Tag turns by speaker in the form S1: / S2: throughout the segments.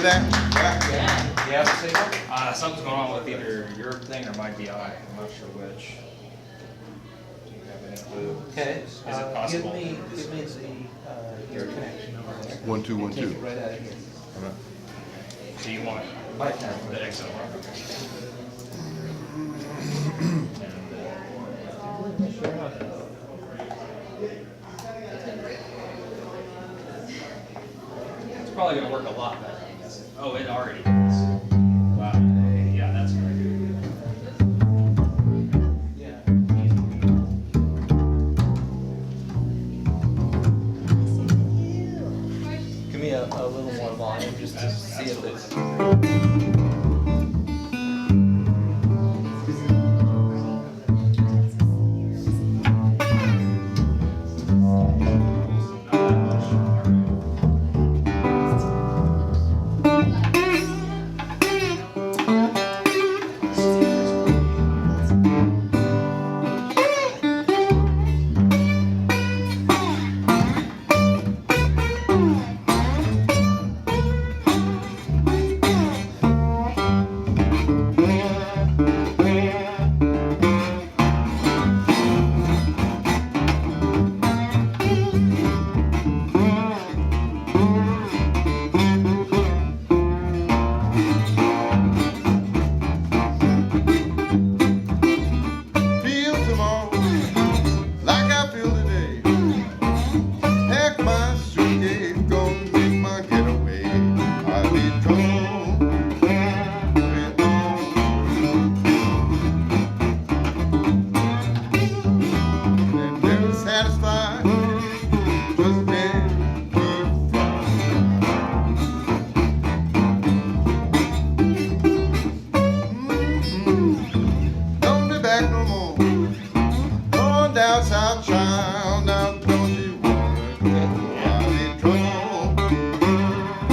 S1: that?
S2: Yeah.
S3: You have to say something?
S2: Something's going on with either your thing or my DI. I'm not sure which. Do you have any clue?
S3: Okay.
S2: Is it possible?
S3: Give me your connection over there.
S1: 1 2 1
S3: Take
S1: 2.
S3: it right out of here.
S2: So you want
S3: Bypass.
S2: the XLR?
S3: Sure enough.
S2: It's probably going to work a lot better, I'm guessing. Oh, it already does. Wow. Yeah, that's great.
S3: Yeah. Give me a little more volume just to see if it's.
S1: Feel tomorrow like I feel today. Pack my suitcase, gonna make my getaway. I'll be told with all. And never satisfied, just can't keep Don't be back no more. Going down south, child. Now don't you wanna go? I'm in trouble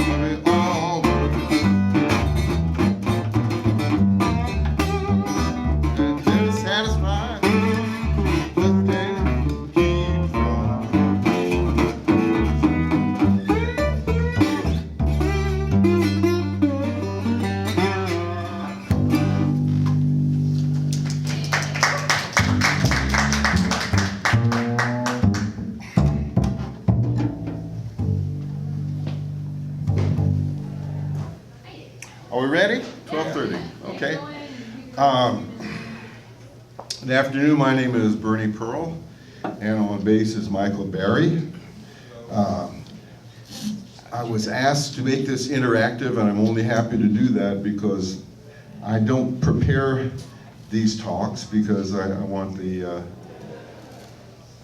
S1: with all. And never satisfied, just can't keep from. Are we ready? 12:30, okay. Good afternoon, my name is Bernie Pearl, and on bass is Michael Berry. I was asked to make this interactive, and I'm only happy to do that because I don't prepare these talks because I want the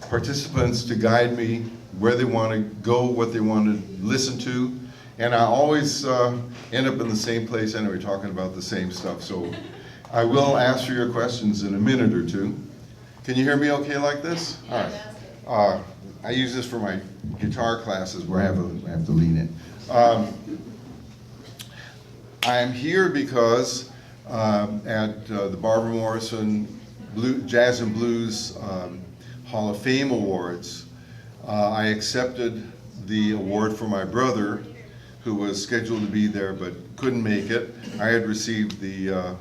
S1: participants to guide me where they want to go, what they want to listen to, and I always end up in the same place anyway, talking about the same stuff. So I will answer your questions in a minute or two. Can you hear me okay like this? All right. I use this for my guitar classes where I have to lean in. I'm here because at the Barbara Morrison Jazz and Blues Hall of Fame Awards, I accepted the award for my brother, who was scheduled to be there but couldn't make it. I had received the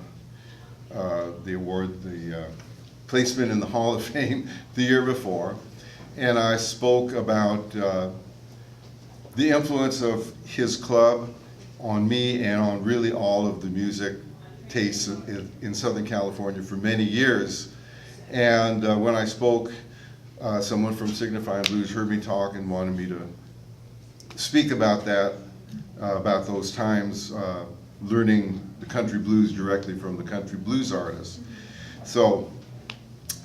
S1: award, the placement in the Hall of Fame the year before, and I spoke about the influence of his club on me and on really all of the music tastes in Southern California for many years. And when I spoke, someone from Signifyin Blues heard me talk and wanted me to speak about that, about those times, learning the country blues directly from the country blues artists. So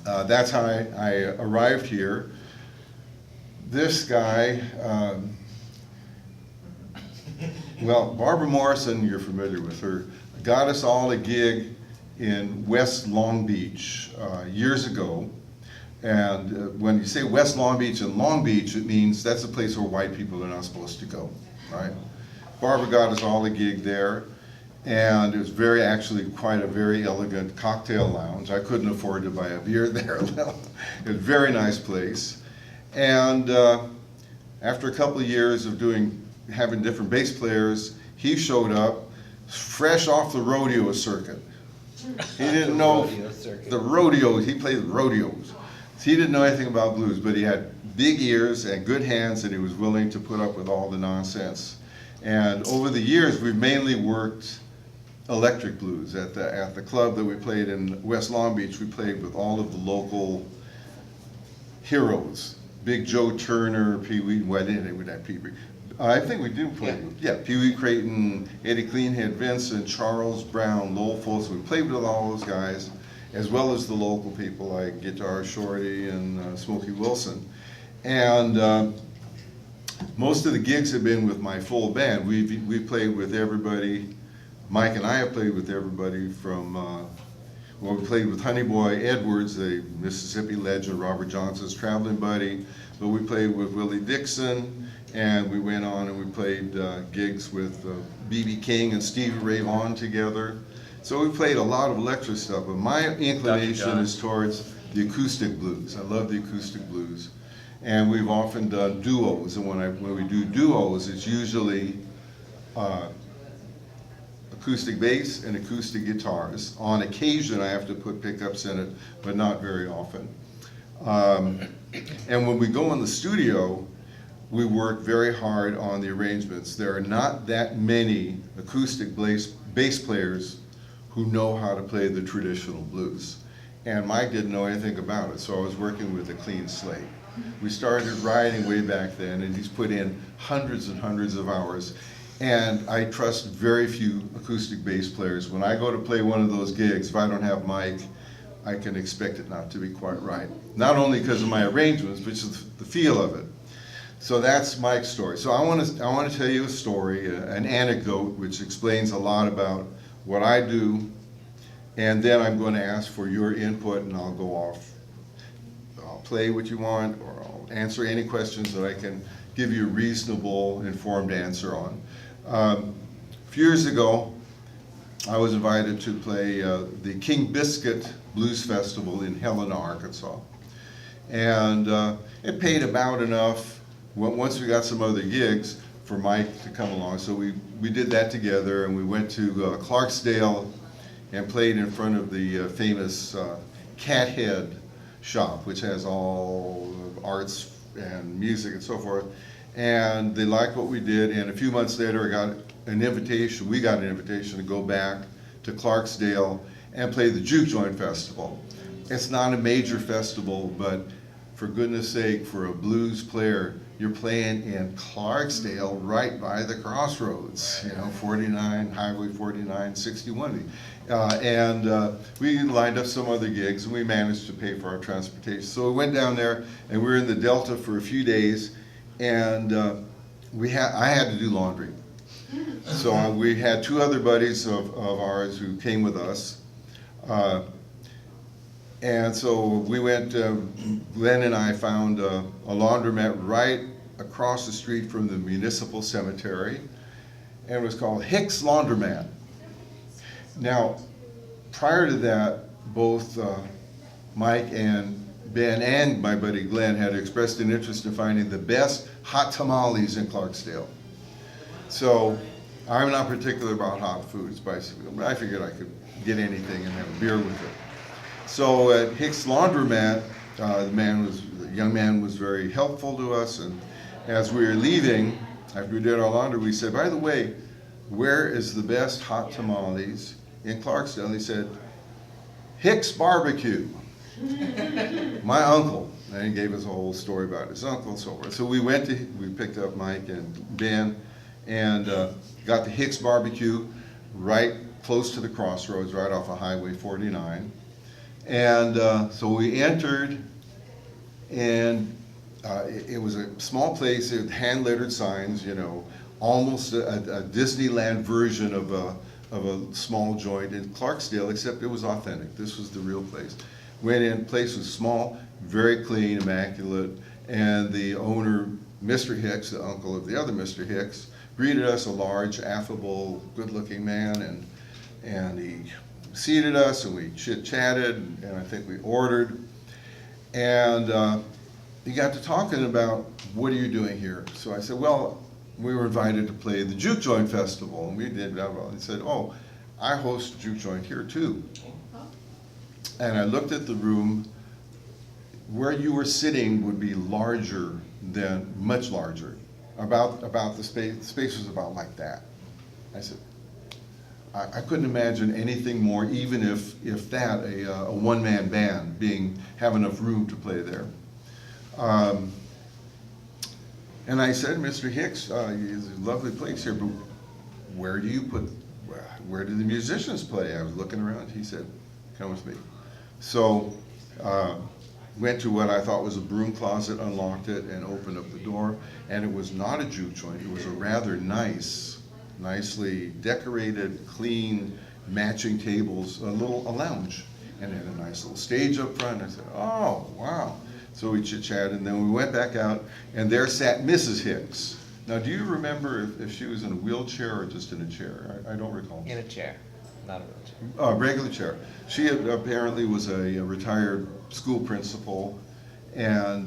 S1: that's how I arrived here. This guy, well, Barbara Morrison, you're familiar with her, got us all a gig in West Long Beach years ago. And when you say West Long Beach and Long Beach, it means that's a place where white people are not supposed to go, right? Barbara got us all a gig there, and it was actually quite a very elegant cocktail lounge. I couldn't afford to buy a beer there. It was a very nice place. And after a couple of years of doing having different bass players. He showed up fresh off the rodeo circuit. He didn't know
S3: rodeo circuit.
S1: the rodeo, he played rodeos. He didn't know anything about blues, but he had big ears and good hands, and he was willing to put up with all the nonsense. And over the years, we've mainly worked electric blues. At the club that we played in West Long Beach, we played with all of the local heroes. Big Joe Turner, Pee Wee, well, I didn't with that Pee Wee. I think we did play, yeah, Pee Wee Creighton, Eddie Cleanhead Vincent, Charles Brown, Lowell Folsom. We played with all those guys, as well as the local people like Guitar Shorty and Smokey Wilson. And most of the gigs have been with my full band. We've played with everybody. Mike and I have played with everybody from, well, we played with Honey Boy Edwards, the Mississippi legend, Robert Johnson's traveling buddy, but we played with Willie Dixon, and we went on and we played gigs with B.B. King and Stevie Ray Vaughan together. So we played a lot of electric stuff, but my inclination is towards the acoustic blues. I love the acoustic blues. And we've often done duos, and when we do duos, it's usually acoustic bass and acoustic guitars. On occasion, I have to put pickups in it, but not very often. And when we go in the studio, we work very hard on the arrangements. There are not that many acoustic bass players who know how to play the traditional blues. And Mike didn't know anything about it, so I was working with a clean slate. We started writing way back then, and he's put in hundreds and hundreds of hours. And I trust very few acoustic bass players. When I go to play one of those gigs, if I don't have Mike, I can expect it not to be quite right. Not only because of my arrangements, but just the feel of it. So that's Mike's story. So I want to tell you a story, an anecdote, which explains a lot about what I do, and then I'm going to ask for your input, and I'll go off. I'll play what you want, or I'll answer any questions that I can give you a reasonable, informed answer on. A few years ago, I was invited to play the King Biscuit Blues Festival in Helena, Arkansas. And it paid about enough, once we got some other gigs, for Mike to come along. So we did that together, and we went to Clarksdale and played in front of the famous Cathead shop, which has all arts and music and so forth. And they liked what we did, and a few months later we got an invitation to go back to Clarksdale and play the Juke Joint Festival. It's not a major festival, but for goodness sake, for a blues player, you're playing in Clarksdale right by the crossroads, 49, Highway 49, 61. We lined up some other gigs, and we managed to pay for our transportation. So we went down there, and we were in the Delta for a few days, and I had to do laundry. So we had two other buddies of ours who came with us. And so we went, Glenn and I found a laundromat right across the street from the municipal cemetery, and it was called Hicks Laundromat. Now, prior to that, both Mike and Ben and my buddy Glenn had expressed an interest in finding the best hot tamales in Clarksdale. So I'm not particular about hot food, spicy food, but I figured I could get anything and have a beer with it. So at Hicks Laundromat, the young man was very helpful to us, and as we were leaving, after we did our laundry, we said, by the way, where is the best hot tamales in Clarksdale? And he said, Hicks Barbecue. My uncle, and he gave us a whole story about his uncle and so forth. So we picked up Mike and Ben, and got to Hicks Barbecue right close to the crossroads, right off of Highway 49. And so we entered, and it was a small place. It had hand-lettered signs, almost a Disneyland version of a small joint in Clarksdale, except it was authentic. This was the real place. Went in, place was small, very clean, immaculate, and the owner, Mr. Hicks, the uncle of the other Mr. Hicks, greeted us, a large, affable, good-looking man, and he seated us, and we chit-chatted, and I think we ordered, and he got to talking about, what are you doing here? So I said, well, we were invited to play the Juke Joint Festival, and we did blah, blah, blah. He said, oh, I host Juke Joint here too. And I looked at the room. Where you were sitting would be larger than, much larger, about the space. The space was about like that. I said, I couldn't imagine anything more, even if that, a one-man band have enough room to play there. And I said, Mr. Hicks, it's a lovely place here, but where do the musicians play? I was looking around. He said, come with me. So went to what I thought was a broom closet, unlocked it, and opened up the door. And it was not a juke joint. It was a rather nicely decorated, clean, matching tables, a lounge. And it had a nice little stage up front. I said, oh, wow. So we chit-chatted, and then we went back out, and there sat Mrs. Hicks. Now, do you remember if she was in a wheelchair or just in a chair? I don't recall.
S3: In a chair, not a wheelchair.
S1: A regular chair. She apparently was a retired school principal, and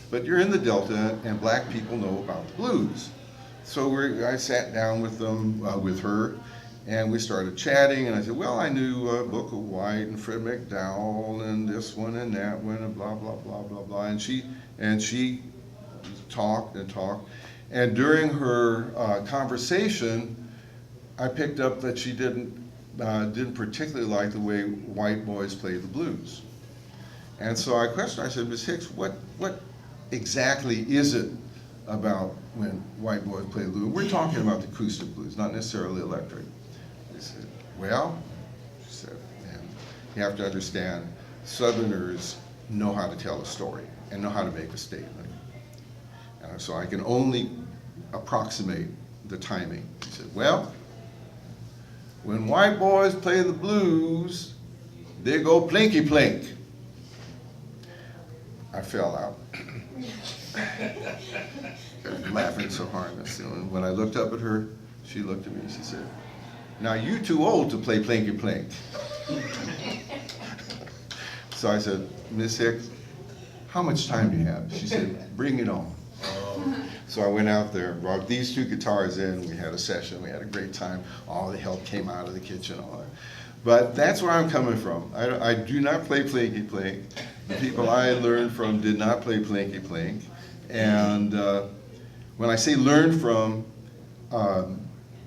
S1: but you're in the Delta, and black people know about the blues. So I sat down with them, with her, and we started chatting, and I said, well, I knew Booker White and Fred McDowell and this one and that one and blah, blah, blah, blah, blah. And she talked and talked. And during her conversation, I picked up that she didn't particularly like the way white boys played the blues. And so I questioned her, I said, Ms. Hicks, what exactly is it about when white boys play the blues? We're talking about the acoustic blues, not necessarily electric. She said, well, she said, man, you have to understand, Southerners know how to tell a story and know how to make a statement. So I can only approximate the timing. She said, well, when white boys play the blues, they go plinky plink. I fell out. I was laughing so hard. And when I looked up at her, she looked at me and she said, now you too old to play plinky plink. So I said, Miss Hicks, how much time do you have? She said, bring it on. So I went out there, brought these two guitars in, we had a session, we had a great time, all the help came out of the kitchen, all that. But that's where I'm coming from. I do not play plinky plink. The people I learned from did not play plinky plink. And when I say learn from,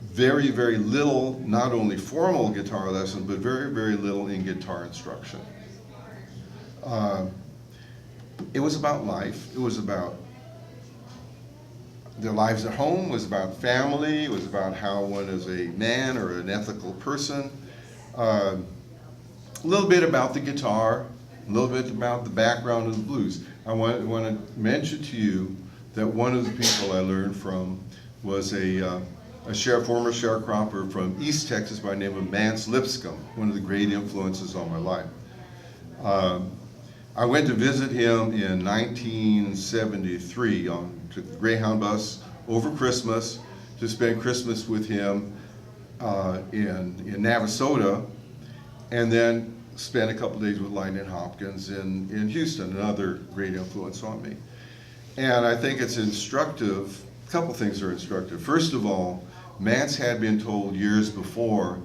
S1: very, very little, not only formal guitar lessons, but very, very little in guitar instruction. It was about life. It was about their lives at home, it was about family, it was about how one is a man or an ethical person. A little bit about the guitar, a little bit about the background of the blues. I want to mention to you that one of the people I learned from was a former sharecropper from East Texas by the name of Mance Lipscomb, one of the great influences on my life. I went to visit him in 1973 took the Greyhound bus over Christmas to spend Christmas with him in Navasota, and then spent a couple days with Lightning Hopkins in Houston, another great influence on me. And I think it's instructive, a couple things are instructive. First of all, Mance had been told years before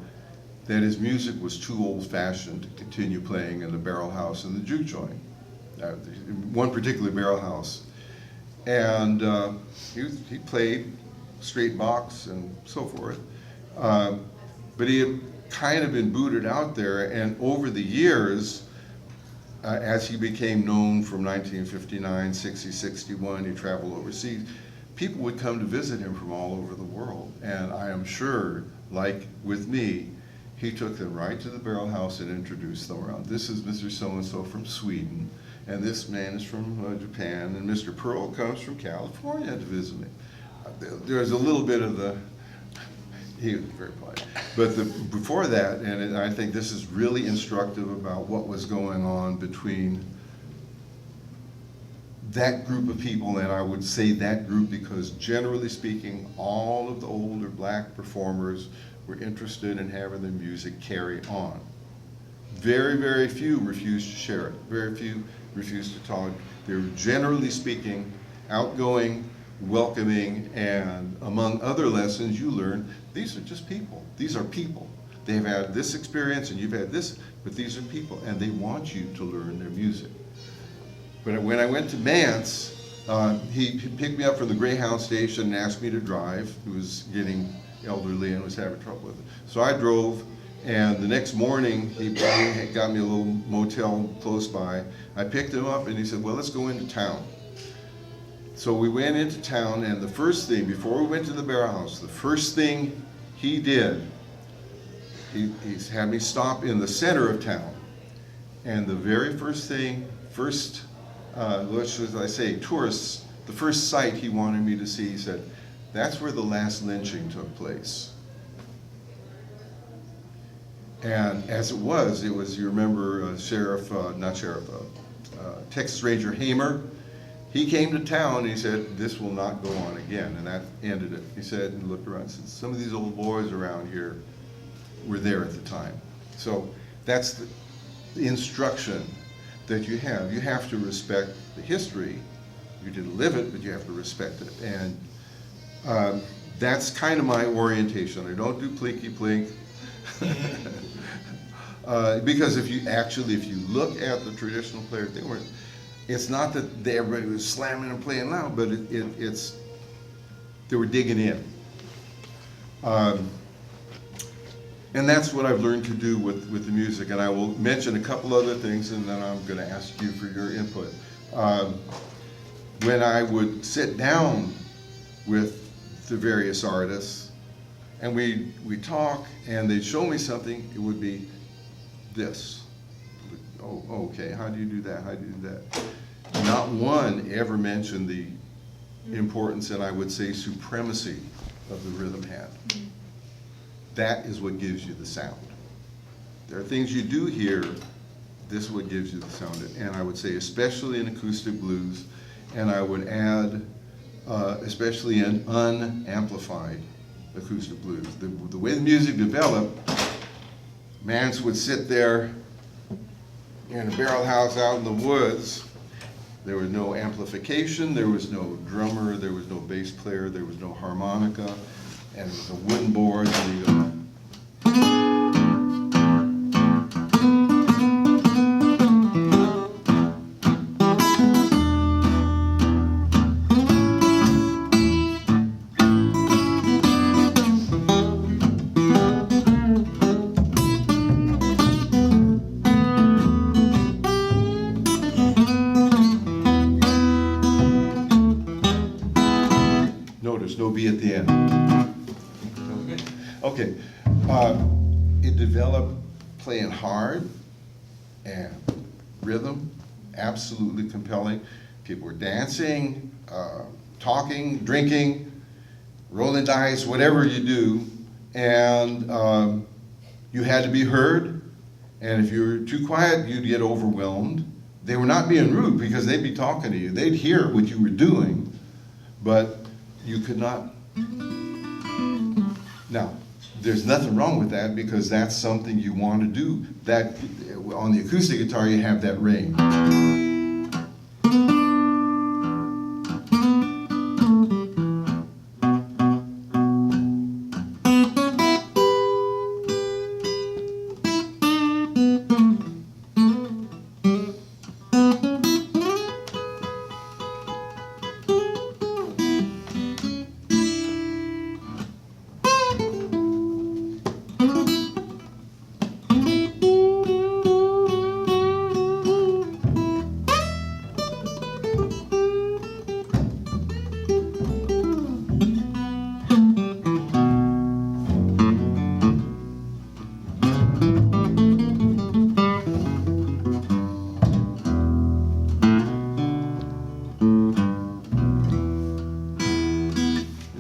S1: that his music was too old-fashioned to continue playing in the barrel house and the juke joint, one particular barrel house. And he played straight box and so forth. But he had kind of been booted out there, and over the years, as he became known from 1959, 60, 61, he traveled overseas, people would come to visit him from all over the world. And I am sure, like with me, he took them right to the barrel house and introduced them around. This is Mr. So-and-so from Sweden, and this man is from Japan, and Mr. Pearl comes from California to visit me. There's a little bit of he was very polite. But before that, and I think this is really instructive about what was going on between that group of people, and I would say that group because generally speaking, all of the older black performers were interested in having their music carry on. Very, very few refused to share it. Very few refused to talk. They were generally speaking outgoing, welcoming, and among other lessons you learn, these are just people. These are people. They've had this experience and you've had this, but these are people and they want you to learn their music. But when I went to Mance, he picked me up from the Greyhound station and asked me to drive. He was getting elderly and was having trouble with it. So I drove, and the next morning he got me a little motel close by. I picked him up and he said, well, let's go into town. So we went into town, and the first thing, before we went to the Barrel House, the first thing he did, he had me stop in the center of town. And the very first thing, what should I say, tourists, the first sight he wanted me to see, he said, that's where the last lynching took place. And as it was, you remember Texas Ranger Hamer, he came to town and he said, this will not go on again, and that ended it. He said, and looked around and said, some of these old boys around here were there at the time. So that's the instruction that you have. You have to respect the history. You didn't live it, but you have to respect it. And that's kind of my orientation. I don't do plinky-plink. Because if you look at the traditional players, it's not that everybody was slamming and playing loud, but they were digging in. And that's what I've learned to do with the music. And I will mention a couple other things, and then I'm going to ask you for your input. When I would sit down with the various artists, and we talk, and they'd show me something, it would be this. Oh, okay, how do you do that? How do you do that? Not one ever mentioned the importance, and I would say supremacy, of the rhythm hand. That is what gives you the sound. There are things you do hear, this is what gives you the sound. And I would say especially in acoustic blues, and I would add especially in unamplified acoustic blues. The way the music developed, Mance would sit there in a barrel house out in the woods. There was no amplification, there was no drummer, there was no bass player, there was no harmonica, and it was a wooden board, and you go, notice, no B at the end. Okay, it developed playing hard and rhythm, absolutely compelling. People were dancing, talking, drinking, rolling dice, whatever you do, and you had to be heard, and if you were too quiet, you'd get overwhelmed. They were not being rude because they'd be talking to you. They'd hear what you were doing, but you could not. Now, there's nothing wrong with that because that's something you want to do. That on the acoustic guitar, you have that range.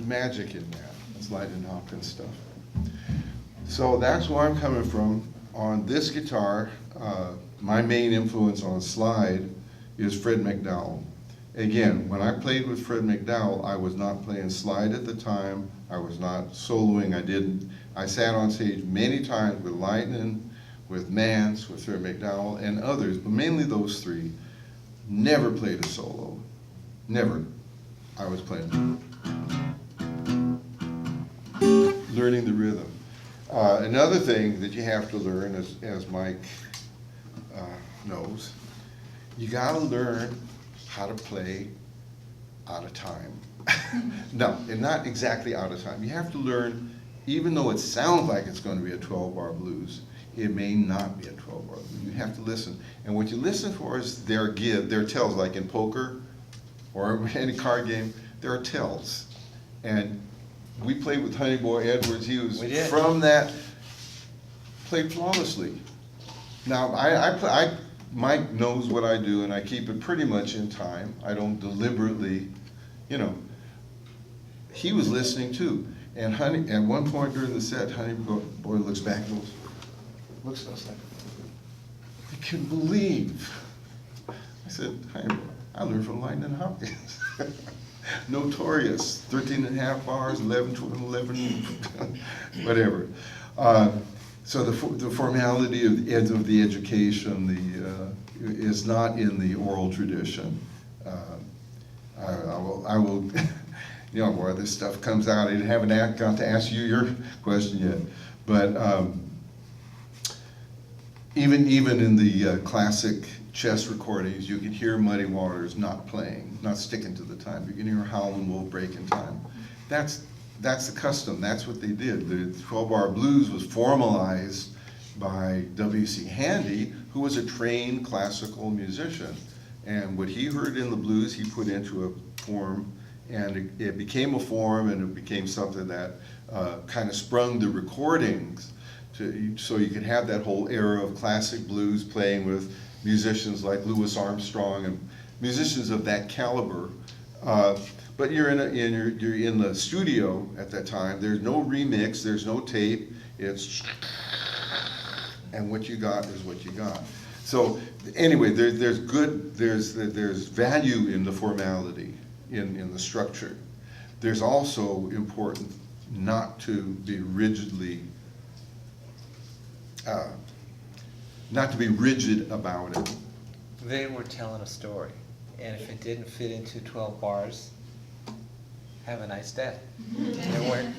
S1: Magic in that. That's Lightning Hopkins stuff. So that's where I'm coming from. On this guitar, my main influence on slide is Fred McDowell. Again, when I played with Fred McDowell, I was not playing slide at the time. I was not soloing. I sat on stage many times with Lightning, with Mance, with Fred McDowell, and others, but mainly those three. Never played a solo. Never. I was playing, learning the rhythm. Another thing that you have to learn, as Mike knows, you gotta learn how to play out of time. No, and not exactly out of time. You have to learn, even though it sounds like it's gonna be a 12-bar blues, it may not be a 12-bar blues. You have to listen. And what you listen for is their tells, like in poker or any card game, there are tells. And we played with Honey Boy Edwards. He was from that, played flawlessly. Now, Mike knows what I do, and I keep it pretty much in time. I don't deliberately, you know. He was listening too. And Honey, at one point during the set, Honey Boy looks back and goes, looks at us like, I can't believe. I said, Honey Boy, I learned from Lightning Hopkins. Notorious, 13 and a half bars, 11, 12, 11, whatever. So the formality of the education is not in the oral tradition. I will you know, boy, this stuff comes out. I haven't got to ask you your question yet, but even in the classic chess recordings, you can hear Muddy Waters not playing, not sticking to the time. You can hear Howlin' Wolf breaking time. That's the custom. That's what they did. The 12-bar blues was formalized by W.C. Handy, who was a trained classical musician. And what he heard in the blues, he put into a form, and it became a form, and it became something that kind of sprung the recordings so you could have that whole era of classic blues playing with musicians like Louis Armstrong and musicians of that caliber. But you're in the studio at that time. There's no remix. There's no tape. It's and what you got is what you got. So anyway, there's value in the formality, in the structure. There's also important not to be rigidly, not to be rigid about it.
S3: They were telling a story, and if it didn't fit into 12 bars, have a nice day.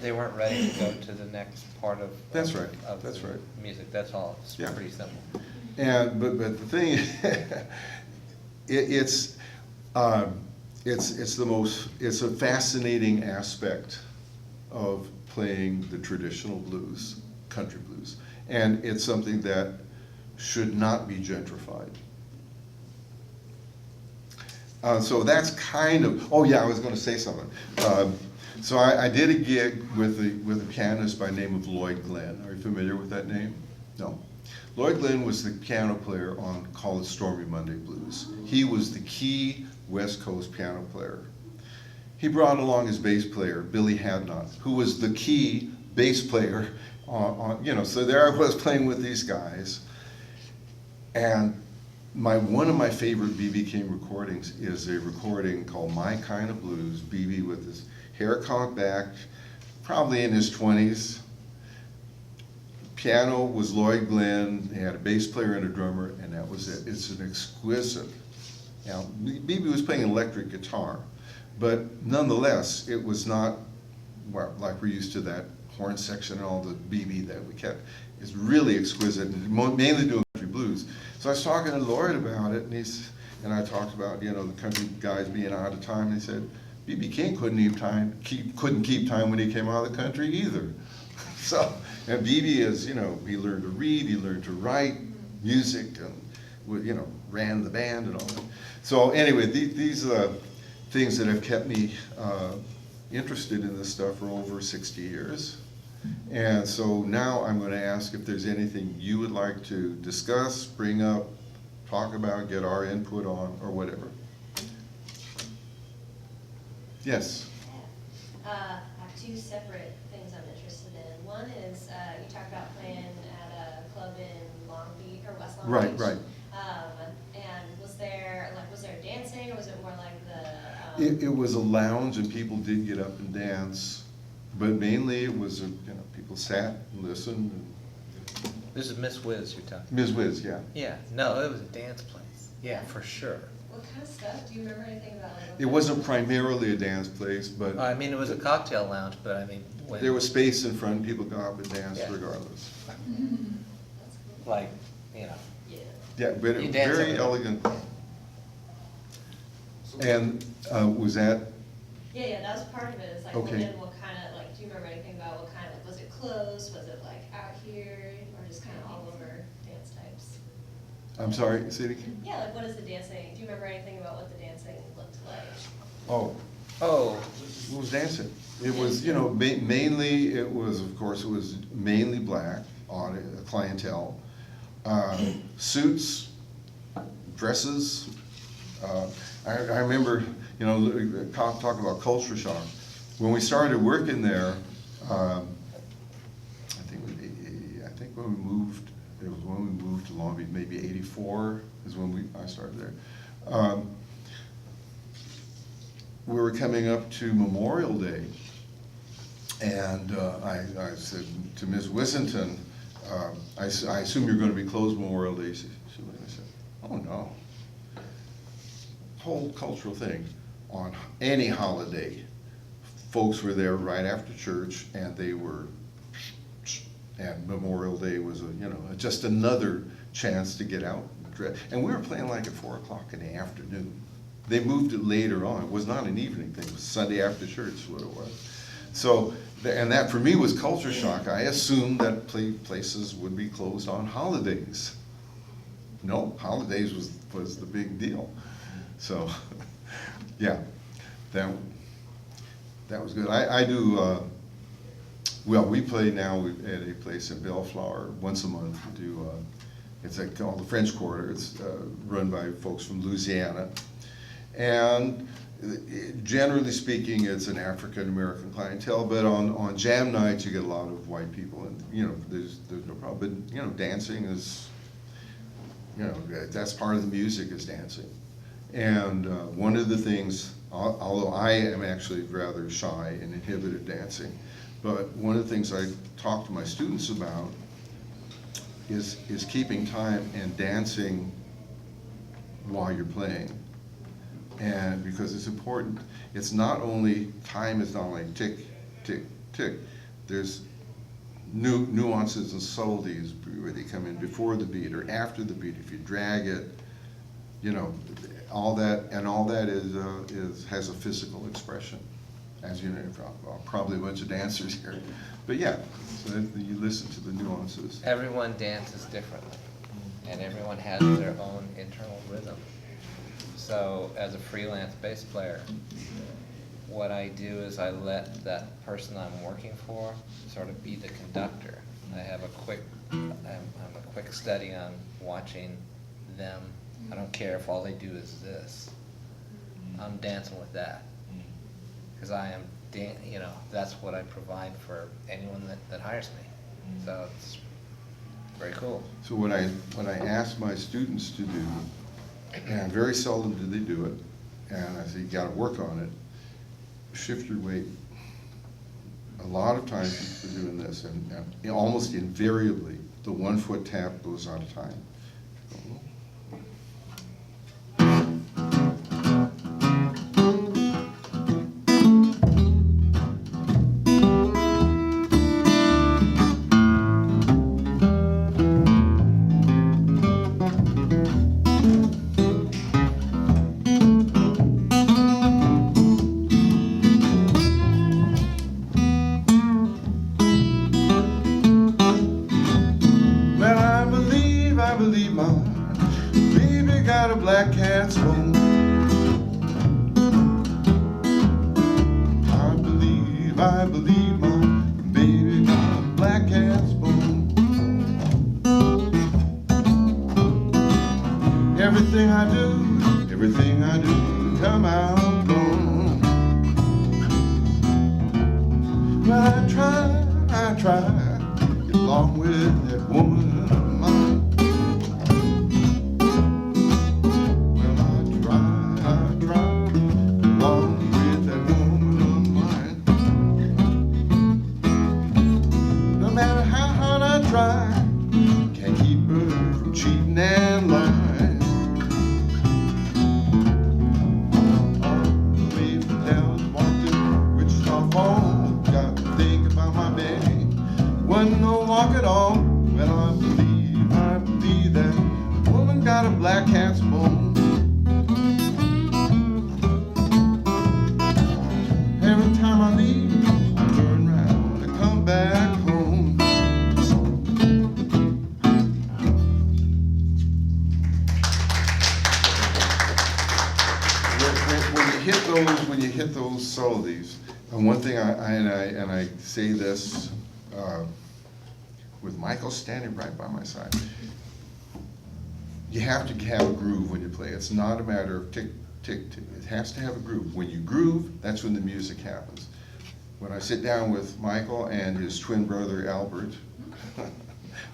S3: They weren't ready to go to the next part of
S1: That's right.
S3: of
S1: That's
S3: the
S1: right.
S3: music. That's all. It's
S1: Yeah.
S3: pretty simple.
S1: And but the thing, it's a fascinating aspect of playing the traditional blues, country blues, and it's something that should not be gentrified. So that's kind of, oh yeah, I was going to say something. So I did a gig with a pianist by the name of Lloyd Glenn. Are you familiar with that name? No. Lloyd Glenn was the piano player on called Stormy Monday Blues. He was the key West Coast piano player. He brought along his bass player, Billy Hadnot, who was the key bass player so there I was playing with these guys. And one of my favorite B.B. King recordings is a recording called My Kind of Blues. B.B. with his hair cocked back, probably in his 20s. Piano was Lloyd Glenn. He had a bass player and a drummer, and that was it. It's an exquisite. Now, B.B. was playing electric guitar, but nonetheless, it was not like we're used to that horn section and all the B.B. that we kept. It's really exquisite, mainly doing country blues. So I was talking to Lloyd about it, and I talked about the country guys being out of time. And he said B.B. King couldn't keep time when he came out of the country either. So, and B.B. is he learned to read, he learned to write music, and ran the band and all that. So anyway, these are things that have kept me interested in this stuff for over 60 years. And so now I'm going to ask if there's anything you would like to discuss, bring up, talk about, get our input on, or whatever. Yes?
S4: I have two separate things I'm interested in. One is you talked about playing at a club in Long Beach or West Long Beach.
S1: Right.
S4: And was there dancing, or was it more like the?
S1: It was a lounge, and people did get up and dance. But mainly it was, people sat and listened.
S3: This is Miss Wiz you're talking.
S1: Ms. Wiz, yeah.
S3: Yeah, no, it was a dance place. Yeah, for sure.
S4: what kind of stuff? Do you remember anything about like?
S1: It wasn't primarily a dance place, but
S3: I mean, it was a cocktail lounge, but I mean, when,
S1: there was space in front, people got up and danced
S3: Yeah.
S1: regardless.
S4: That's cool.
S3: like, you know,
S4: Yeah.
S1: Yeah, but it
S3: You
S1: was
S3: dance
S1: very
S3: everywhere.
S1: elegant. And was that,
S4: Yeah, that was part of it, it's like,
S1: Okay.
S4: well, then what kind of, like, do you remember anything about what kind of, like, was it close, was it like out here, or just kind of all over dance types?
S1: I'm sorry, say it again?
S4: Yeah, like, what is the dancing, do you remember anything about what the dancing looked like?
S1: Oh,
S3: oh,
S1: it was dancing. It was, you know, mainly, it was, of course, it was mainly black clientele. Suits, dresses. I remember, you know, talk about culture shock. When we started working there, I think when we moved, it was when we moved to Long Beach, maybe '84 is when I started there. We were coming up to Memorial Day, and I said to Ms. Wissington, I assume you're going to be closed Memorial Day. She looked and I said, oh no. Whole cultural thing. On any holiday, folks were there right after church, and they were, and Memorial Day was just another chance to get out. And we were playing like at 4 o'clock in the afternoon. They moved it later on. It was not an evening thing. It was Sunday after church is what it was. So, and that for me was culture shock. I assumed that places would be closed on holidays. No, holidays was the big deal. So, yeah, that was good. I do, well, we play now at a place in Bellflower once a month. We do, it's called the French Quarter. It's run by folks from Louisiana. And generally speaking, it's an African-American clientele, but on jam nights, you get a lot of white people, and, there's no problem. But, dancing is, that's part of the music is dancing. And one of the things, although I am actually rather shy and inhibited dancing, but one of the things I talk to my students about is keeping time and dancing while you're playing. And because it's important, it's not only, time is not only tick, tick, tick. There's nuances and subtleties where they come in before the beat or after the beat. If you drag it, all that, and all that has a physical expression. As you know, probably a bunch of dancers here. But yeah, so you listen to the nuances.
S3: everyone dances differently, and everyone has their own internal rhythm. So as a freelance bass player, what I do is I let that person I'm working for sort of be the conductor. I have I'm a quick study on watching them. I don't care if all they do is this. I'm dancing with that. Because I am, that's what I provide for anyone that hires me. So it's very cool.
S1: So when I ask my students to do, and very seldom do they do it, and I say, you gotta work on it, shift your weight. A lot of times people are doing this, and almost invariably, the 1 foot tap goes out of time. I believe my baby got a black cat's bone. I believe my baby got a black cat's bone. Everything I do come out wrong. But I try to get along with that woman of mine. Can't keep her from cheating and lying. Wasn't no walk at all. Well, I believe that woman got a black cat's bone. Every time I leave, I turn around and come back home. When you hit those solos, and one thing I say this with Michael standing right by my side, you have to have a groove when you play. It's not a matter of tick, tick, tick. It has to have a groove. When you groove, that's when the music happens. When I sit down with Michael and his twin brother Albert,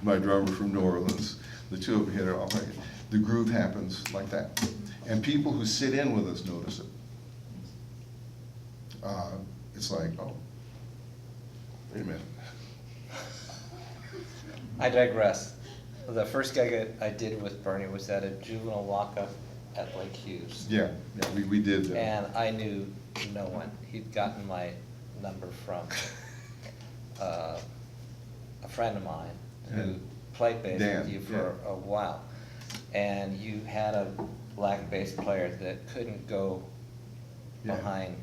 S1: my drummer from New Orleans, the two of them hit it off. The groove happens like that. And people who sit in with us notice it. It's like, oh, wait a minute.
S3: I digress. The first gig I did with Bernie was at a juvenile lockup at Lake Hughes.
S1: Yeah, we did that.
S3: And I knew no one. He'd gotten my number from a friend of mine who played bass with you for a while. And you had a black bass player that couldn't go behind.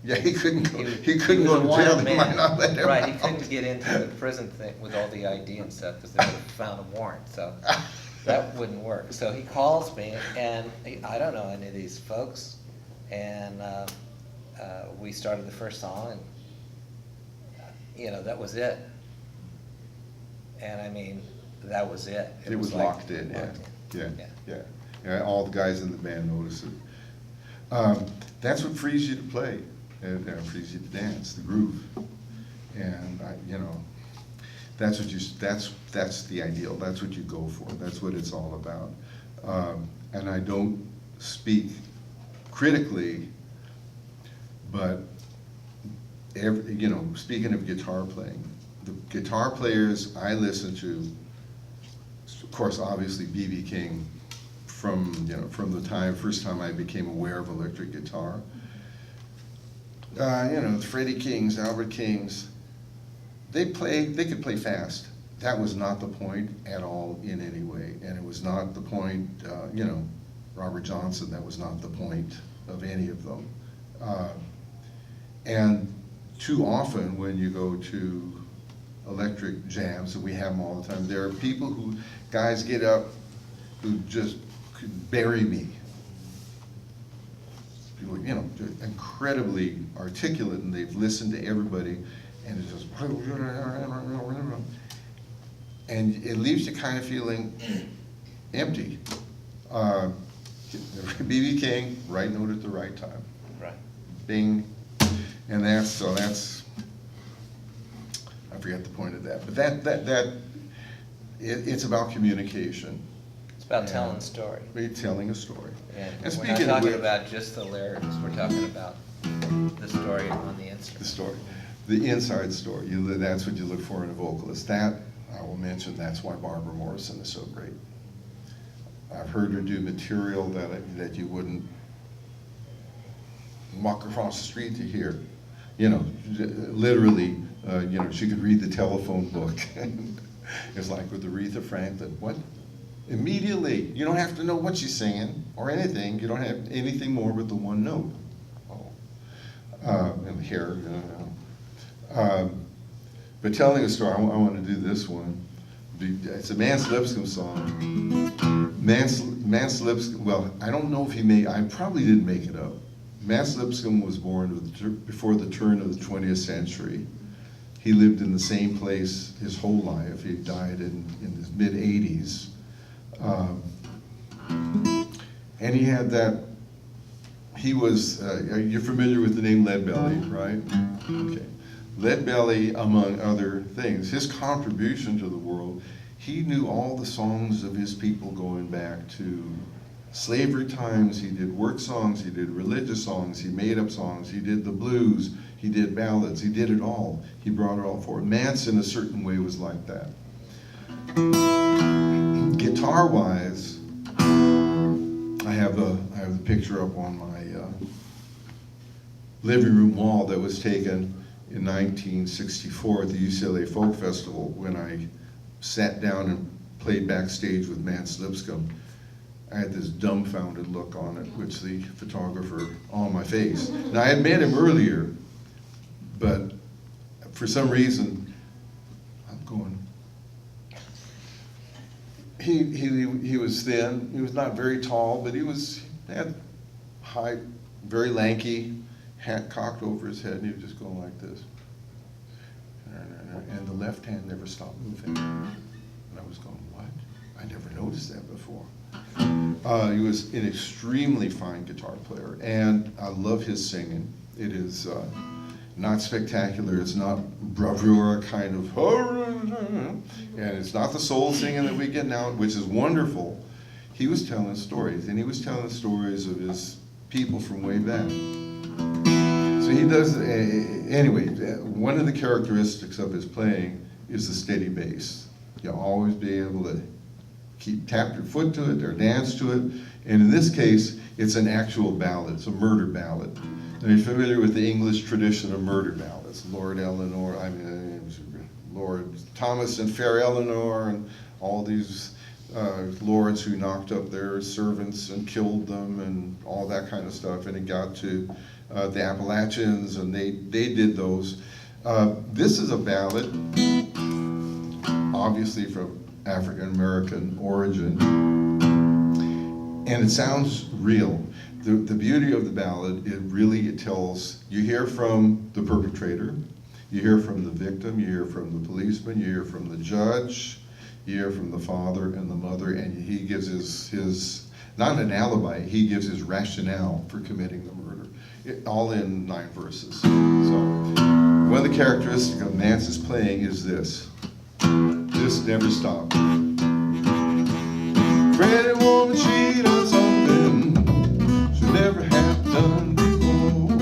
S1: Yeah, he couldn't go. He
S3: was
S1: couldn't go
S3: a
S1: to jail.
S3: wanted
S1: They
S3: man.
S1: might not let him
S3: Right, he
S1: out.
S3: couldn't get into the prison thing with all the ID and stuff because they would have found a warrant. So that wouldn't work. So he calls me, and I don't know any of these folks, and we started the first song, and that was it. And I mean, that was it.
S1: It was
S3: like
S1: locked in.
S3: locked in.
S1: Yeah. All the guys in the band noticed it. That's what frees you to play, and frees you to dance, the groove. And that's the ideal. That's what you go for. That's what it's all about. And I don't speak critically, but speaking of guitar playing, the guitar players I listen to, of course, obviously B.B. King, from the first time I became aware of electric guitar. Freddie Kings, Albert Kings, they could play fast. That was not the point at all in any way, and it was not the point. Robert Johnson, that was not the point of any of them. And too often when you go to electric jams, and we have them all the time, there are guys get up who just could bury me. Incredibly articulate, and they've listened to everybody, and it's just, and it leaves you kind of feeling empty. B.B. King, right note at the right time.
S3: Right.
S1: Bing. And I forget the point of that, but it's about communication.
S3: It's about telling a story.
S1: Telling a story.
S3: And
S1: And
S3: we're not
S1: speaking of
S3: talking
S1: which-
S3: about just the lyrics, we're talking about the story on the instrument.
S1: The story, the inside story. That's what you look for in a vocalist. That, I will mention, that's why Barbara Morrison is so great. I've heard her do material that you wouldn't walk across the street to hear. Literally, she could read the telephone book. It's like with Aretha Franklin. What? Immediately, you don't have to know what she's singing or anything. You don't have anything more but the one note. And the hair. But telling a story, I want to do this one. It's a Mance Lipscomb song. Mance Lipscomb, well, I don't know if I probably didn't make it up. Mance Lipscomb was born before the turn of the 20th century. He lived in the same place his whole life. He died in his mid-80s. And he had you're familiar with the name Leadbelly, right? Okay. Leadbelly, among other things, his contribution to the world, he knew all the songs of his people going back to slavery times. He did work songs, he did religious songs, he made up songs, he did the blues, he did ballads, he did it all. He brought it all forward. Mance, in a certain way, was like that. Guitar-wise, I have the picture up on my living room wall that was taken in 1964 at the UCLA Folk Festival when I sat down and played backstage with Mance Lipscomb. I had this dumbfounded look on it, which the photographer on my face. Now, I had met him earlier, but for some reason, I'm going, he was thin, he was not very tall, but he had height, very lanky, hat cocked over his head, and he was just going like this. And the left hand never stopped moving. And I was going, what? I never noticed that before. He was an extremely fine guitar player, and I love his singing. It is not spectacular, it's not bravura kind of, and it's not the soul singing that we get now, which is wonderful. He was telling stories, and he was telling stories of his people from way back. So he does, anyway, one of the characteristics of his playing is the steady bass. You'll always be able to tap your foot to it or dance to it. And in this case, it's an actual ballad. It's a murder ballad. Are you familiar with the English tradition of murder ballads? Lord Thomas and Fair Eleanor and all these lords who knocked up their servants and killed them and all that kind of stuff. And it got to the Appalachians, and they did those. This is a ballad, obviously from African American origin, and it sounds real. The beauty of the ballad, it tells, you hear from the perpetrator, you hear from the victim, you hear from the policeman, you hear from the judge, you hear from the father and the mother, and he gives his not an alibi, he gives his rationale for committing the murder, all in 9 verses. So one of the characteristics of Mance's playing is this. This never stops. Pretty woman, she done something she never had done before.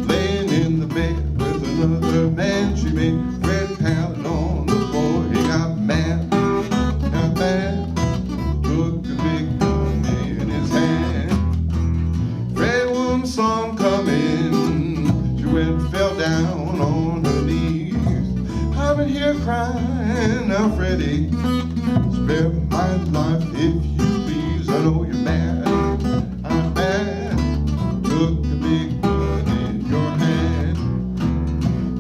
S1: Laying in the bed with another man, she made Fred pound on the floor. He got mad, took a big gun in his hand. Pretty woman saw him coming, she went and fell down on her knees. I've been here crying, now Freddie, spare my life if you please. I know you're mad, I'm mad. Took a big gun in your hand.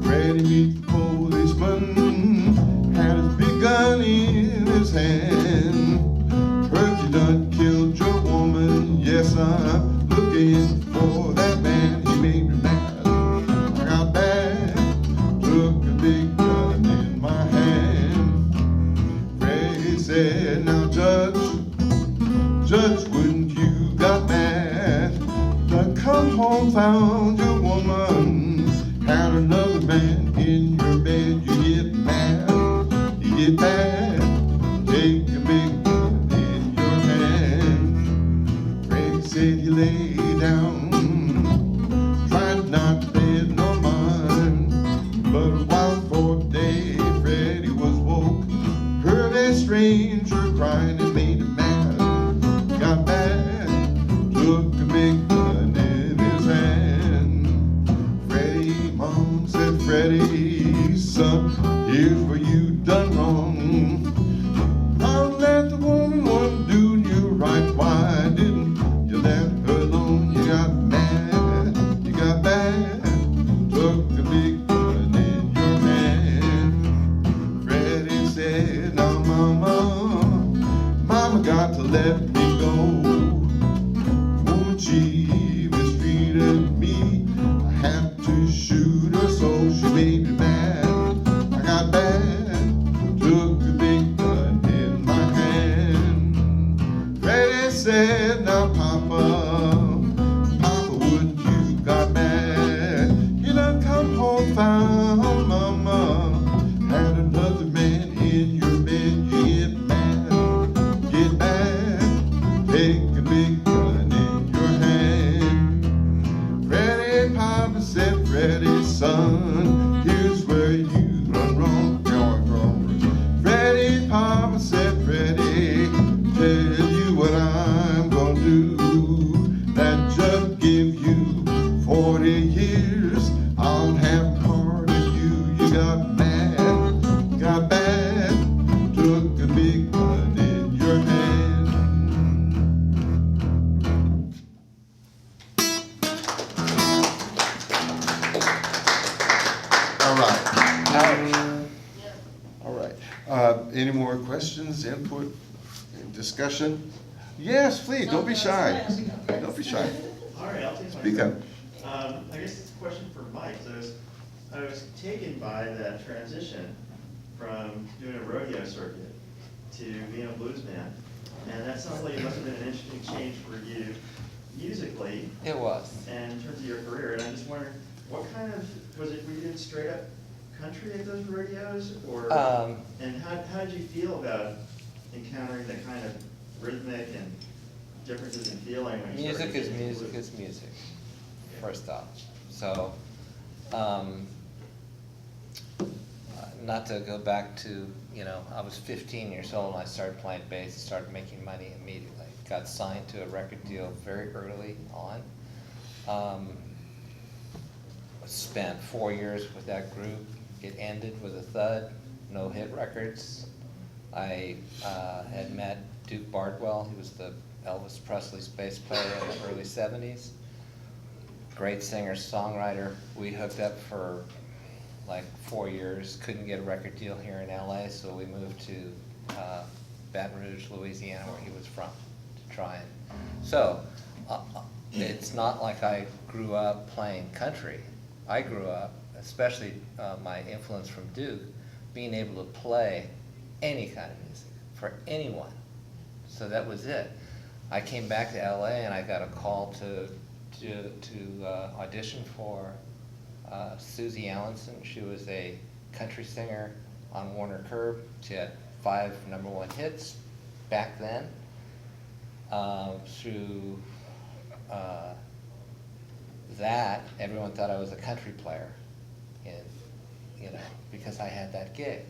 S1: Freddie meet the policeman, had his big gun in his hand. Heard you done killed your woman, yes, I'm looking for that man. He made me mad, I got bad. Took a big gun in my hand. Freddie said, now judge, when you got mad, done come home, found your woman, had another man in your bed. You get mad, you get bad, take a big gun in your hand. Freddie said he lay down, tried not to pay no mind, but a while before day, Freddie was woke, heard a stranger crying and made him mad. Got mad, took a big gun in his hand. Freddie, mom said, Freddie, son, here's where you done wrong. Mom, that the woman wasn't doing you right. Why didn't you let her alone? You got mad, you got bad, took a big gun in your hand. Freddie said, now mama got to let me go. Woman, she mistreated me, I had to shoot her so she made me mad. I got bad, took a big gun in my hand. Freddie said, now Papa, wouldn't you got mad? You done come home, found Mama, had another man in your bed. You get mad, Any more questions, input, discussion? Yes, please, don't be shy. Don't be shy.
S5: All right, I'll take my
S1: Speak up.
S5: I guess it's a question for Mike. So I was taken by that transition from doing a rodeo circuit to being a blues man. And that sounds like it must have been an interesting change for you musically
S3: It was.
S5: and in terms of your career. And I'm just wondering, what kind of, was it, were you doing straight up country at those rodeos? Or, and how did you feel about encountering the kind of rhythmic and differences in feeling when you
S3: Music
S5: started
S3: is
S5: getting into
S3: music
S5: blues?
S3: is music, first off. So, not to go back to, I was 15 years old and I started playing bass, started making money immediately. Got signed to a record deal very early on. Spent 4 years with that group. It ended with a thud, no hit records. I had met Duke Bardwell. He was the Elvis Presley's bass player in the early 70s. Great singer, songwriter. We hooked up for like 4 years, couldn't get a record deal here in LA, so we moved to Baton Rouge, Louisiana, where he was from, to try and. So, it's not like I grew up playing country. I grew up, especially my influence from Duke, being able to play any kind of music for anyone. So that was it. I came back to LA and I got a call to audition for Susie Allenson. She was a country singer on Warner Curb. She had 5 #1 hits back then. Through that, everyone thought I was a country player, and because I had that gig.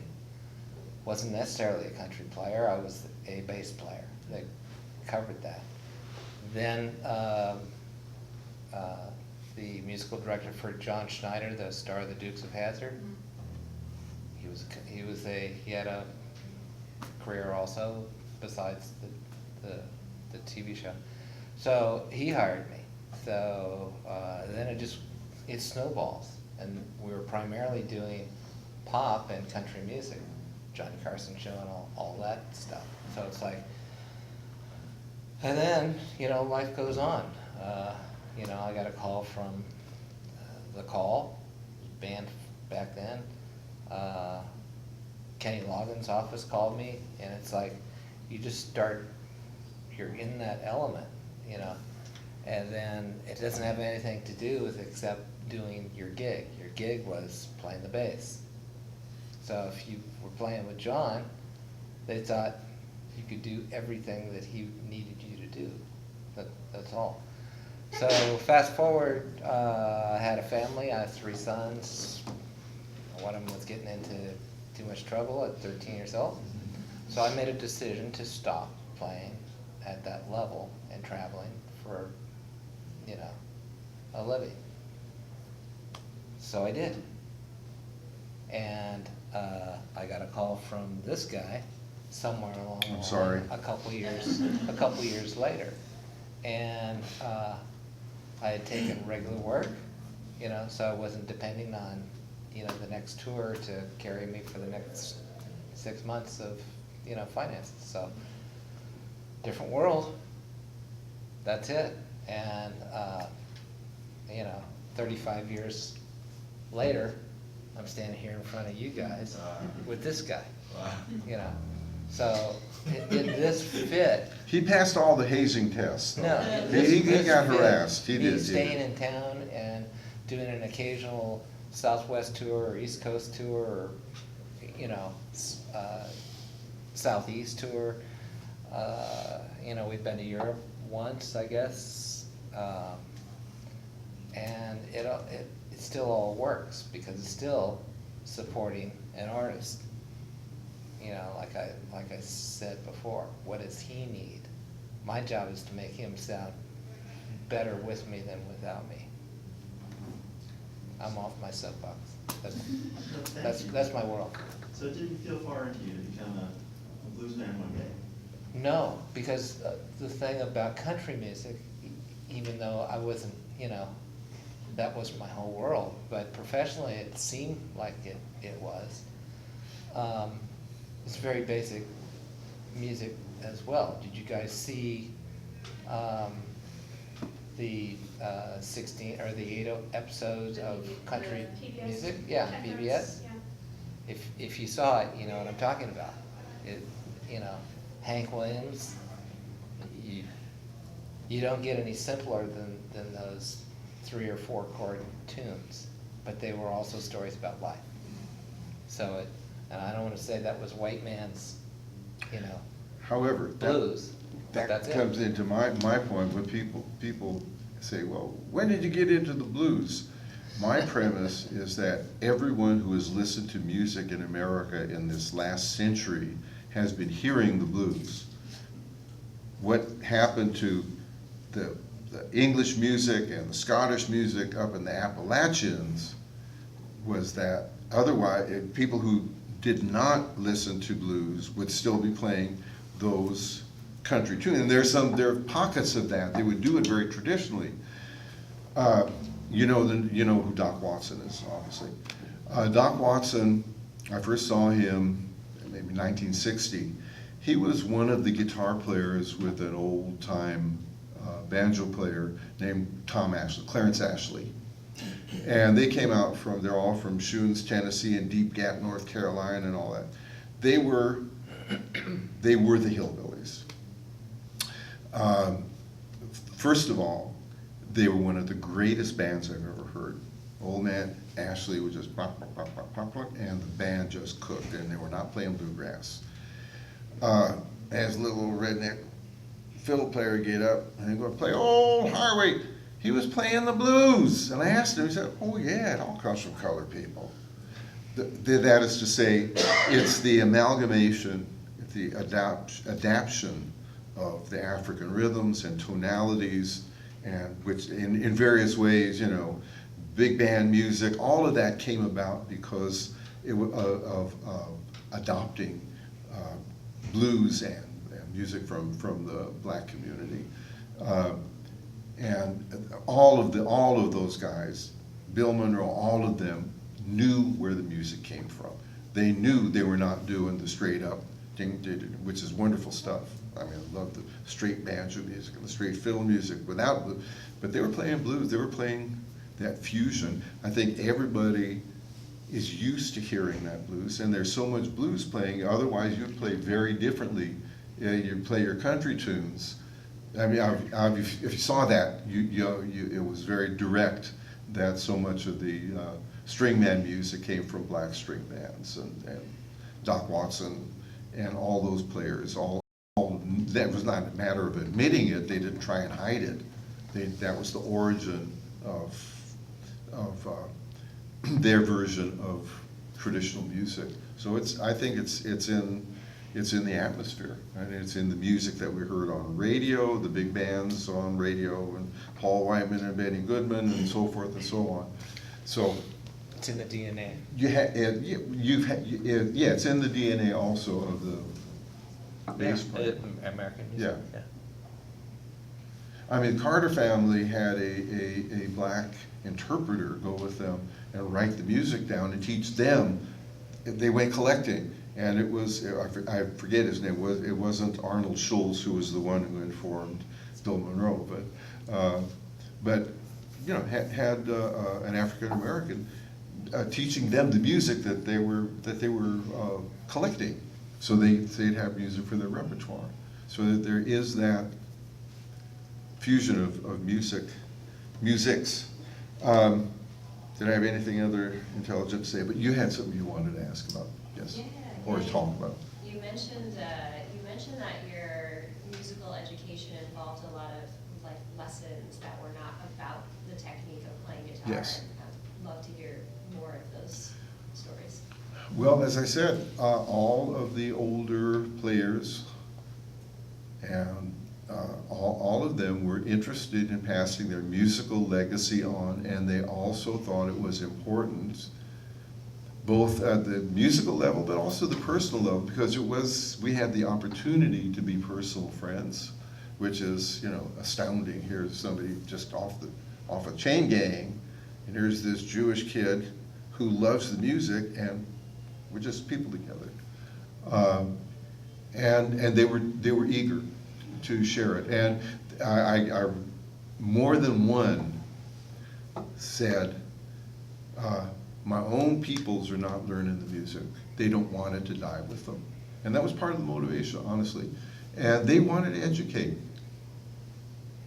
S3: Wasn't necessarily a country player. I was a bass player. They covered that. Then the musical director for John Schneider, the star of the Dukes of Hazzard. He had a career also besides the TV show. So he hired me. So then it snowballs, and we were primarily doing pop and country music, Johnny Carson show and all that stuff. So it's like, and then life goes on. I got a call from The Call, band back then. Kenny Loggins' office called me, and it's like, you're in that element, and then it doesn't have anything to do with except doing your gig. Your gig was playing the bass. So if you were playing with John, they thought you could do everything that he needed you to do. That's all. So fast forward, I had a family. I had 3 sons. One of them was getting into too much trouble at 13 years old. So I made a decision to stop playing at that level and traveling for, a living. So I did. And I got a call from this guy somewhere along the line.
S1: Sorry.
S3: A couple years later. And I had taken regular work, so I wasn't depending on, the next tour to carry me for the next 6 months of, finances. So, different world. That's it. And, 35 years later, I'm standing here in front of you guys with this guy, So, this fit.
S1: He passed all the hazing tests.
S3: No.
S1: He got
S3: fit.
S1: harassed. He did.
S3: Staying in town and doing an occasional Southwest tour or East Coast tour or, Southeast tour. We've been to Europe once, I guess. And it still all works because it's still supporting an artist. Like I said before, what does he need? My job is to make him sound better with me than without me. I'm off my soapbox. That's my world.
S5: So it didn't feel foreign to you to become a blues man one day?
S3: No, because the thing about country music, even though I wasn't, that was my whole world, but professionally it seemed like it was. it's very basic music as well. Did you guys see the 16 or the 8 episodes of country
S6: PBS
S3: music? Yeah,
S6: records,
S3: PBS.
S6: yeah.
S3: If you saw it, you know what I'm talking about. It, you know, Hank Williams. You don't get any simpler than those 3 or 4 chord tunes, but they were also stories about life. So it, and I don't want to say that was white man's, you know,
S1: However,
S3: blues, but that's
S1: that
S3: it.
S1: comes into my point when people say, well, when did you get into the blues? My premise is that everyone who has listened to music in America in this last century has been hearing the blues. What happened to the English music and the Scottish music up in the Appalachians was that otherwise, people who did not listen to blues would still be playing those country tunes. And there are pockets of that. They would do it very traditionally. You know who Doc Watson is, obviously. Doc Watson, I first saw him in maybe 1960. He was one of the guitar players with an old-time banjo player named Clarence Ashley. And they came out they're all from Shoons, Tennessee, and Deep Gap, North Carolina, and all that. They were the hillbillies. First of all, they were one of the greatest bands I've ever heard. Old man Ashley would just pop, pop, pop, pop, pop, pop, and the band just cooked, and they were not playing bluegrass. As a little redneck fiddle player get up and go play Old Harway, he was playing the blues. And I asked him, he said, oh yeah, it all comes from colored people. That is to say, it's the amalgamation, the adaptation of the African rhythms and tonalities, and which in various ways, you know, big band music, all of that came about because of adopting blues and music from the black community. And all of those guys, Bill Monroe, all of them knew where the music came from. They knew they were not doing the straight up ding, ding, ding, which is wonderful stuff. I mean, I love the straight banjo music and the straight fiddle music without, but they were playing blues. They were playing that fusion. I think everybody is used to hearing that blues, and there's so much blues playing. Otherwise, you'd play very differently. You'd play your country tunes. I mean, if you saw that, it was very direct that so much of the string band music came from black string bands, and Doc Watson and all those players. All that was not a matter of admitting it. They didn't try and hide it. That was the origin of their version of traditional music. So I think it's in the atmosphere, and it's in the music that we heard on radio, the big bands on radio, and Paul Whiteman and Benny Goodman, and so forth and so on. So
S3: It's in the DNA.
S1: it's in the DNA also of the bass player.
S3: American music.
S1: Yeah. I mean, Carter family had a black interpreter go with them and write the music down and teach them. They went collecting, and it was, I forget his name, it wasn't Arnold Schultz who was the one who informed Bill Monroe, but you know, had an African American teaching them the music that they were collecting, so they'd have music for their repertoire. So that there is that fusion of musics. Did I have anything other intelligent to say? But you had something you wanted to ask about, yes,
S4: Yeah,
S1: or
S4: yeah.
S1: talk about.
S4: You mentioned that your musical education involved a lot of like lessons that were not about the technique of playing guitar.
S1: Yes.
S4: And I'd love to hear more of those stories.
S1: Well, as I said, all of the older players and all of them were interested in passing their musical legacy on, and they also thought it was important, both at the musical level but also the personal level, because we had the opportunity to be personal friends, which is, you know, astounding. Here's somebody just off a chain gang, and here's this Jewish kid who loves the music, and we're just people together. And they were eager to share it. And I more than one said, my own peoples are not learning the music. They don't want it to die with them. And that was part of the motivation, honestly. And they wanted to educate.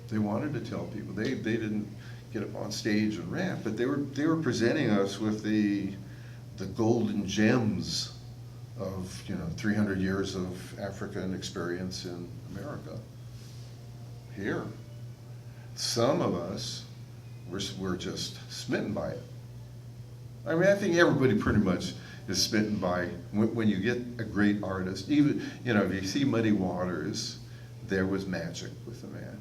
S1: They wanted to tell people. They didn't get up on stage and rant, but they were presenting us with the golden gems of 300 years of African experience in America. Here, some of us were just smitten by it. I mean, I think everybody pretty much is smitten by when you get a great artist. Even if you see Muddy Waters, there was magic with the man.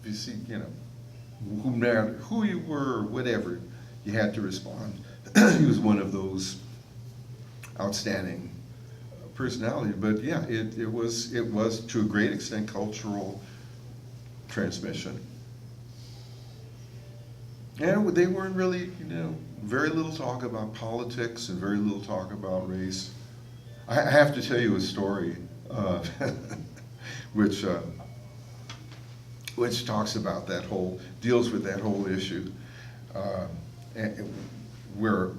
S1: If you see no matter who you were, whatever, you had to respond. He was one of those outstanding personalities. But yeah, it was to a great extent cultural transmission. And they weren't really, very little talk about politics and very little talk about race. I have to tell you a story, which talks about deals with that whole issue, where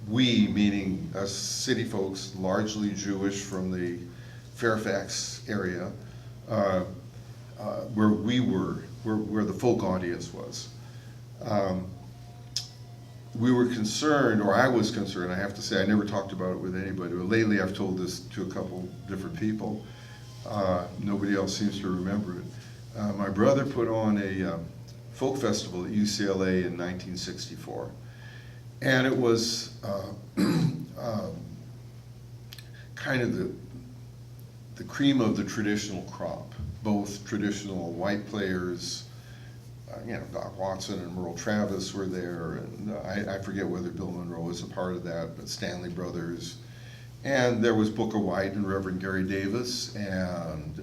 S1: we, meaning us city folks, largely Jewish from the Fairfax area, where we were, where the folk audience was. We were concerned, or I was concerned, I have to say, I never talked about it with anybody, but lately I've told this to a couple different people. Nobody else seems to remember it. My brother put on a folk festival at UCLA in 1964. And it was kind of the cream of the traditional crop. Both traditional white players, Doc Watson and Merle Travis were there, and I forget whether Bill Monroe was a part of that, but Stanley Brothers. And there was Booker White and Reverend Gary Davis, and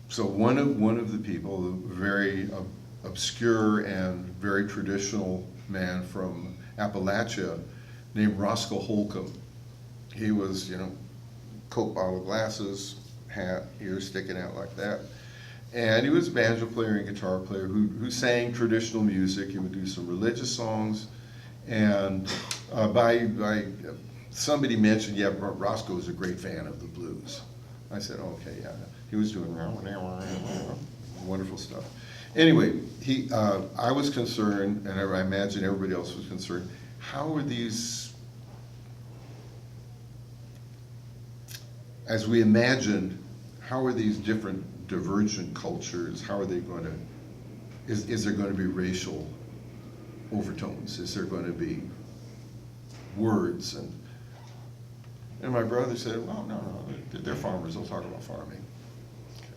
S1: so one of the people, a very obscure and very traditional man from Appalachia named Roscoe Holcomb. He was, Coke bottle glasses, hat, ears sticking out like that. And he was a banjo player and guitar player who sang traditional music. He would do some religious songs. And by somebody mentioned, yeah, Roscoe was a great fan of the blues. I said, okay, yeah. He was doing wonderful stuff. Anyway, I was concerned, and I imagine everybody else was concerned, how are these, as we imagined, how are these different divergent cultures, how are they going to, is there going to be racial overtones? Is there going to be words? And my brother said, well, no, they're farmers, they'll talk about farming. Okay.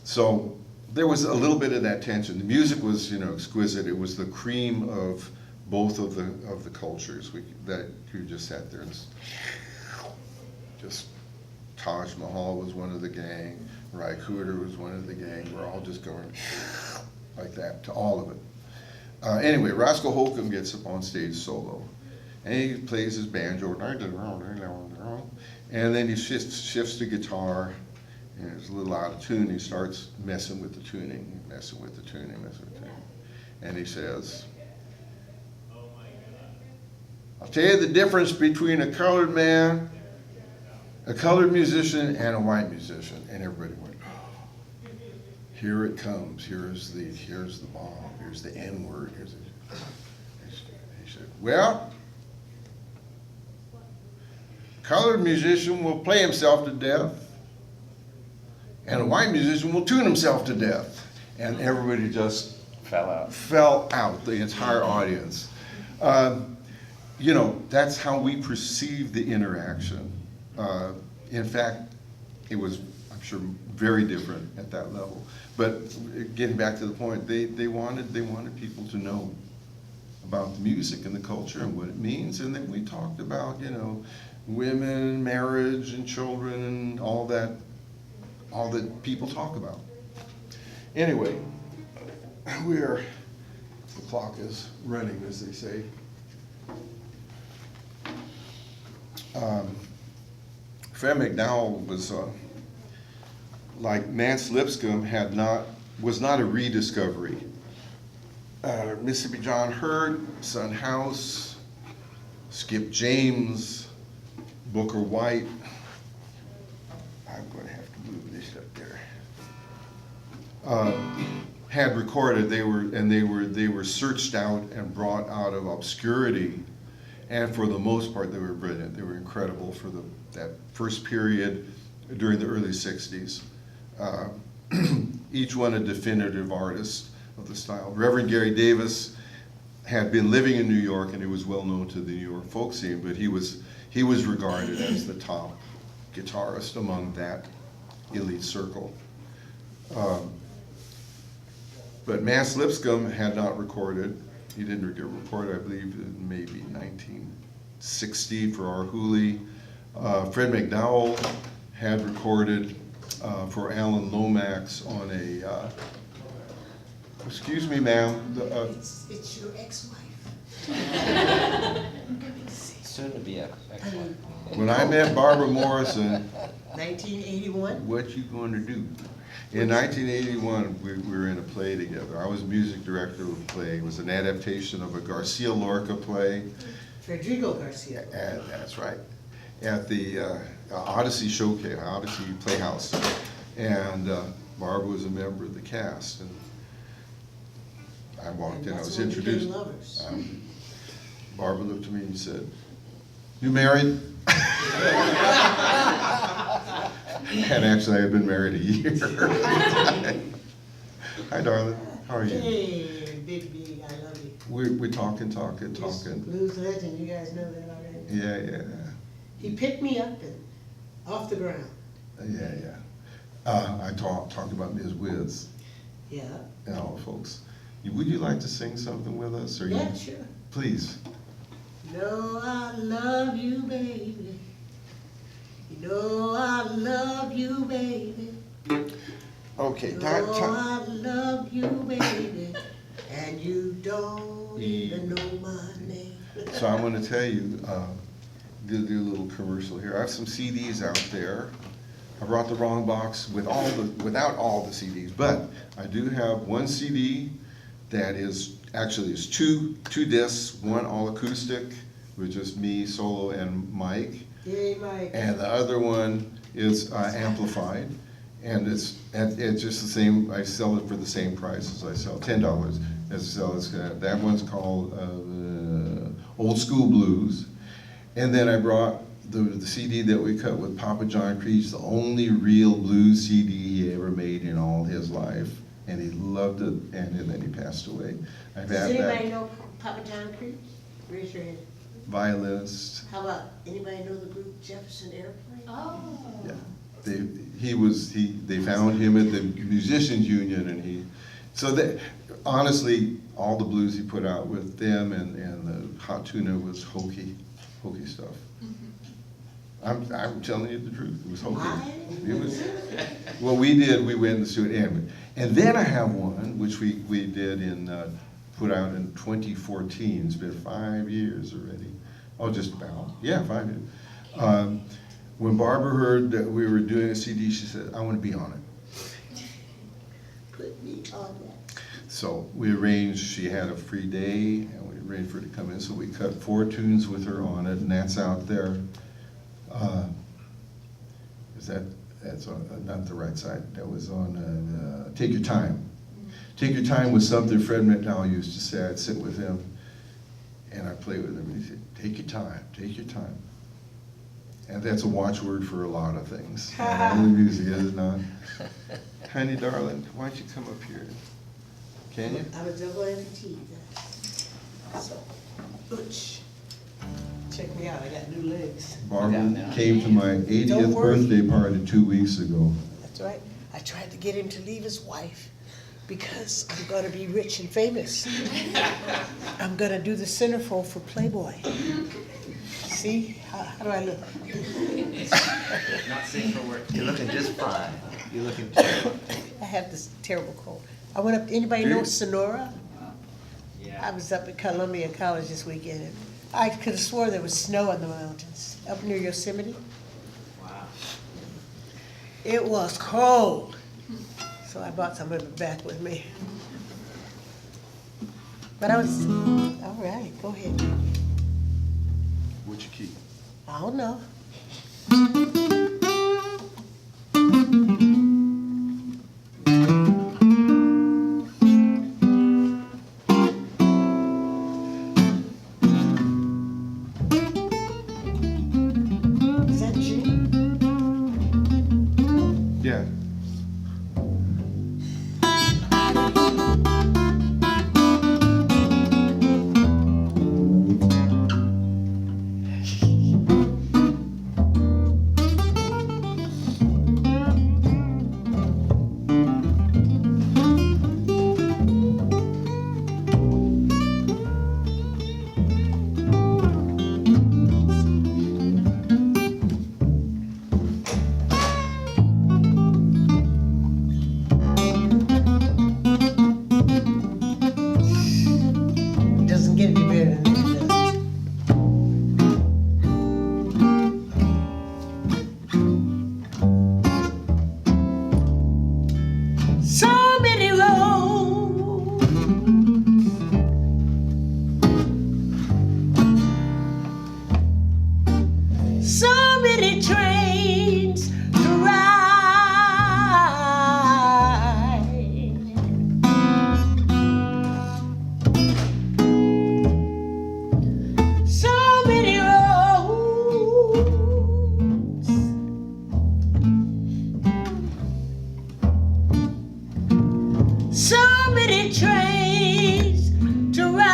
S1: So there was a little bit of that tension. The music was, exquisite. It was the cream of both of the cultures that you just sat there and just Taj Mahal was one of the gang, Ry Cooder was one of the gang. We're all just going like that to all of it. Anyway, Roscoe Holcomb gets up on stage solo, and he plays his banjo, and then he shifts to guitar, and it's a little out of tune. He starts messing with the tuning, and he says, I'll tell you the difference between a colored man, a colored musician, and a white musician. And everybody went, oh, here it comes, here's the bomb, here's the N-word. He said, well, colored musician will play himself to death, and a white musician will tune himself to death. And everybody just fell out, the entire audience. That's how we perceive the interaction. In fact, it was, I'm sure, very different at that level. But getting back to the point, they wanted people to know about the music and the culture and what it means. And then we talked about, women, marriage, and children, and all that people talk about. Anyway, the clock is running, as they say. Fred McDowell was, like Nance Lipscomb was not a rediscovery. Mississippi John Hurt, Son House, Skip James, Booker White. I'm going to have to move this up there. Had recorded. They were searched out and brought out of obscurity, and for the most part, they were brilliant. They were incredible for that first period during the early '60s. Each one a definitive artist of the style. Reverend Gary Davis had been living in New York, and he was well known to the New York folk scene, but he was regarded as the top guitarist among that elite circle. But Nance Lipscomb had not recorded. He didn't record, I believe, in maybe 1960 for Our Hooley. Fred McDowell had recorded for Alan Lomax on a, excuse me, ma'am.
S6: It's your ex-wife.
S3: Soon to be ex-wife.
S1: When I met Barbara Morrison,
S6: 1981?
S1: what you going to do? In 1981, we were in a play together. I was music director of the play. It was an adaptation of a Garcia Lorca play.
S6: Federico Garcia.
S1: And that's right. At the Odyssey Showcase, Odyssey Playhouse. And Barbara was a member of the cast. And I walked in, I was introduced.
S6: Lovers.
S1: Barbara looked at me and said, "You married?" And actually, I had been married a year. Hi, darling. How are you?
S6: Hey, Big B, I love you.
S1: We're talking.
S6: Yes, blues legend, you guys know that already.
S1: Yeah.
S6: He picked me up and off the ground.
S1: Yeah. I talked about Ms. Wiz
S6: Yeah.
S1: and all the folks. Would you like to sing something with us? Or
S6: Yeah,
S1: you,
S6: sure.
S1: please.
S6: You know I love you, baby. You know I love you, baby.
S1: Okay,
S6: You know I love you, baby. And you don't even know my name.
S1: So I'm going to tell you, do a little commercial here. I have some CDs out there. I brought the wrong box without all the CDs, but I do have one CD that is actually is two discs, one all acoustic with just me solo and Mike,
S6: Hey, Mike.
S1: and the other one is amplified, and it's just the same. I sell it for the same price as I sell, $10 as I sell this. That one's called Old School Blues, and then I brought the CD that we cut with Papa John Creech, the only real blues CD he ever made in all his life, and he loved it, and then he passed away. I've
S6: Does
S1: had
S6: anybody
S1: that
S6: know Papa John Creech? Raise your hand.
S1: violinist.
S6: How about, anybody know the group Jefferson Airplane?
S4: Oh.
S1: Yeah, they found him at the Musicians Union, and so that, honestly, all the blues he put out with them and the Hot Tuna was hokey stuff. I'm telling you the truth, it was hokey. It was, what we did, we went in the studio, and then I have one, which we did put out in 2014, it's been 5 years already. Oh, just about, yeah, 5 years. When Barbara heard that we were doing a CD, she said, "I want to be on it."
S6: Put me on that.
S1: So we arranged, she had a free day, and we arranged for her to come in, so we cut 4 tunes with her on it, and that's out there. That's on, not the right side, that was on Take Your Time. Take Your Time was something Fred McDowell used to say. I'd sit with him, and I'd play with him, and he said, "Take your time, take your time." And that's a watchword for a lot of things. Only music is not. Honey, darling, why don't you come up here? Can you?
S6: I'm a double amputee. So, butch. Check me out, I got new legs.
S1: Barbara came to my 80th
S6: Don't worry.
S1: birthday party 2 weeks ago.
S6: That's right. I tried to get him to leave his wife because I'm gonna be rich and famous. I'm gonna do the centerfold for Playboy. See, how do I look?
S2: Not safe for work.
S3: You're looking just fine. You're looking terrible.
S6: I have this terrible cold. I went up, anybody know Sonora? I
S2: Yeah.
S6: was up at Columbia College this weekend, and I could have swore there was snow in the mountains, up near Yosemite.
S2: Wow.
S6: It was cold, so I brought some of it back with me. But I was, all right, go ahead.
S1: What you keep?
S6: I don't know. Is that you?
S1: Yeah.
S6: Doesn't get any better than that, does it? So many roads, so many trains to ride. So many roads, so many trains to ride.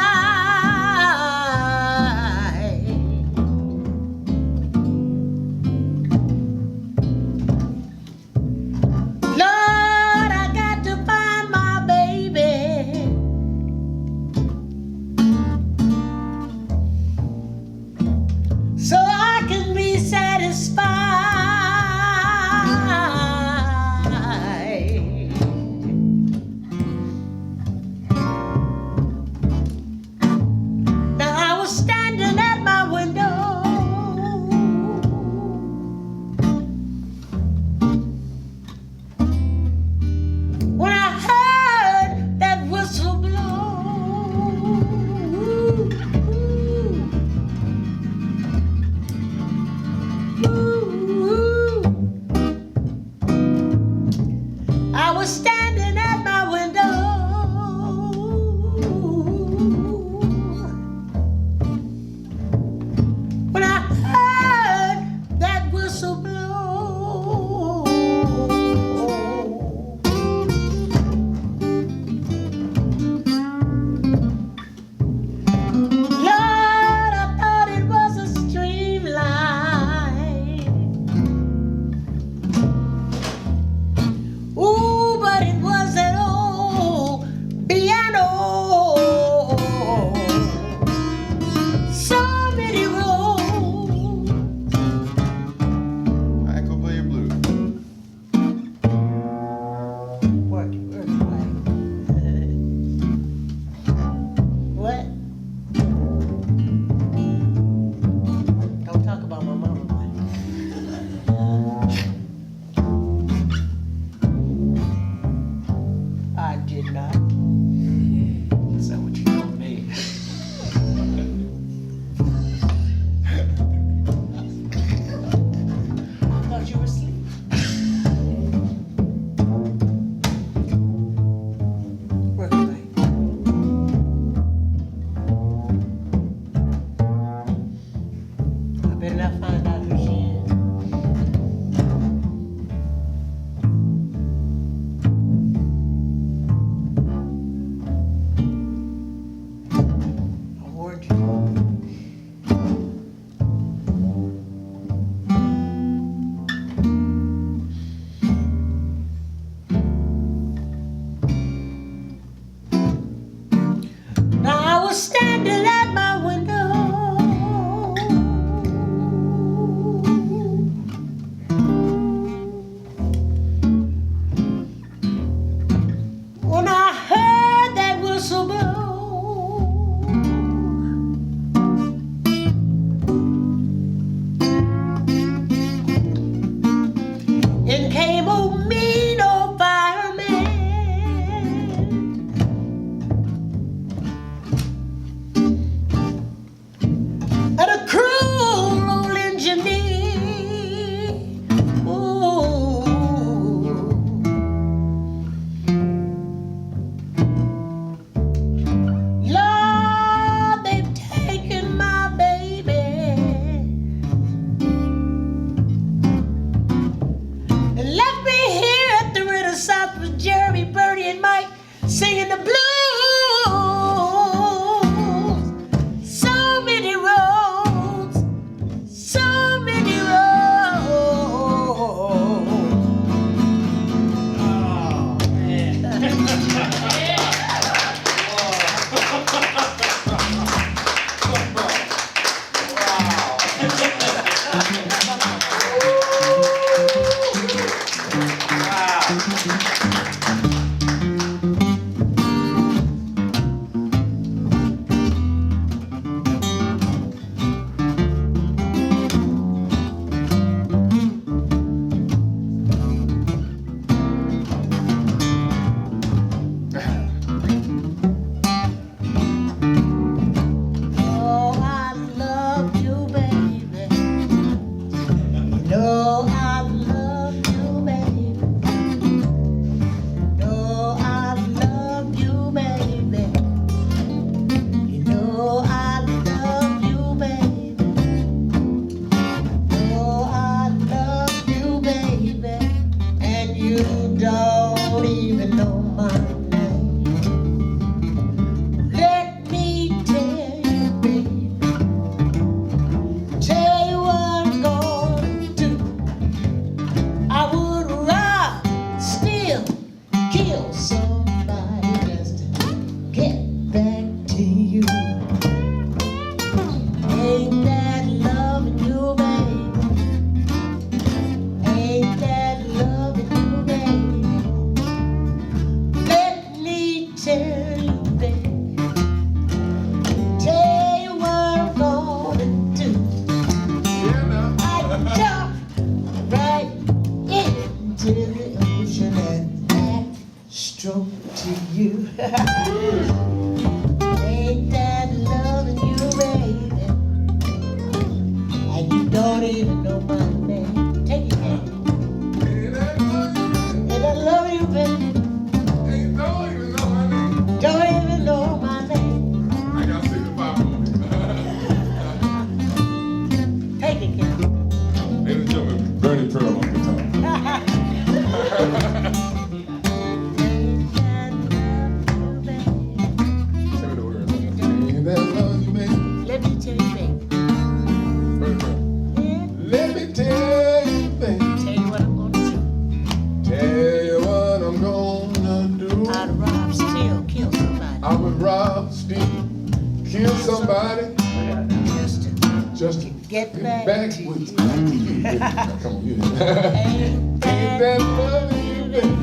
S6: back to
S7: Wait,
S6: you.
S7: come on, you. Ain't that loving you, baby?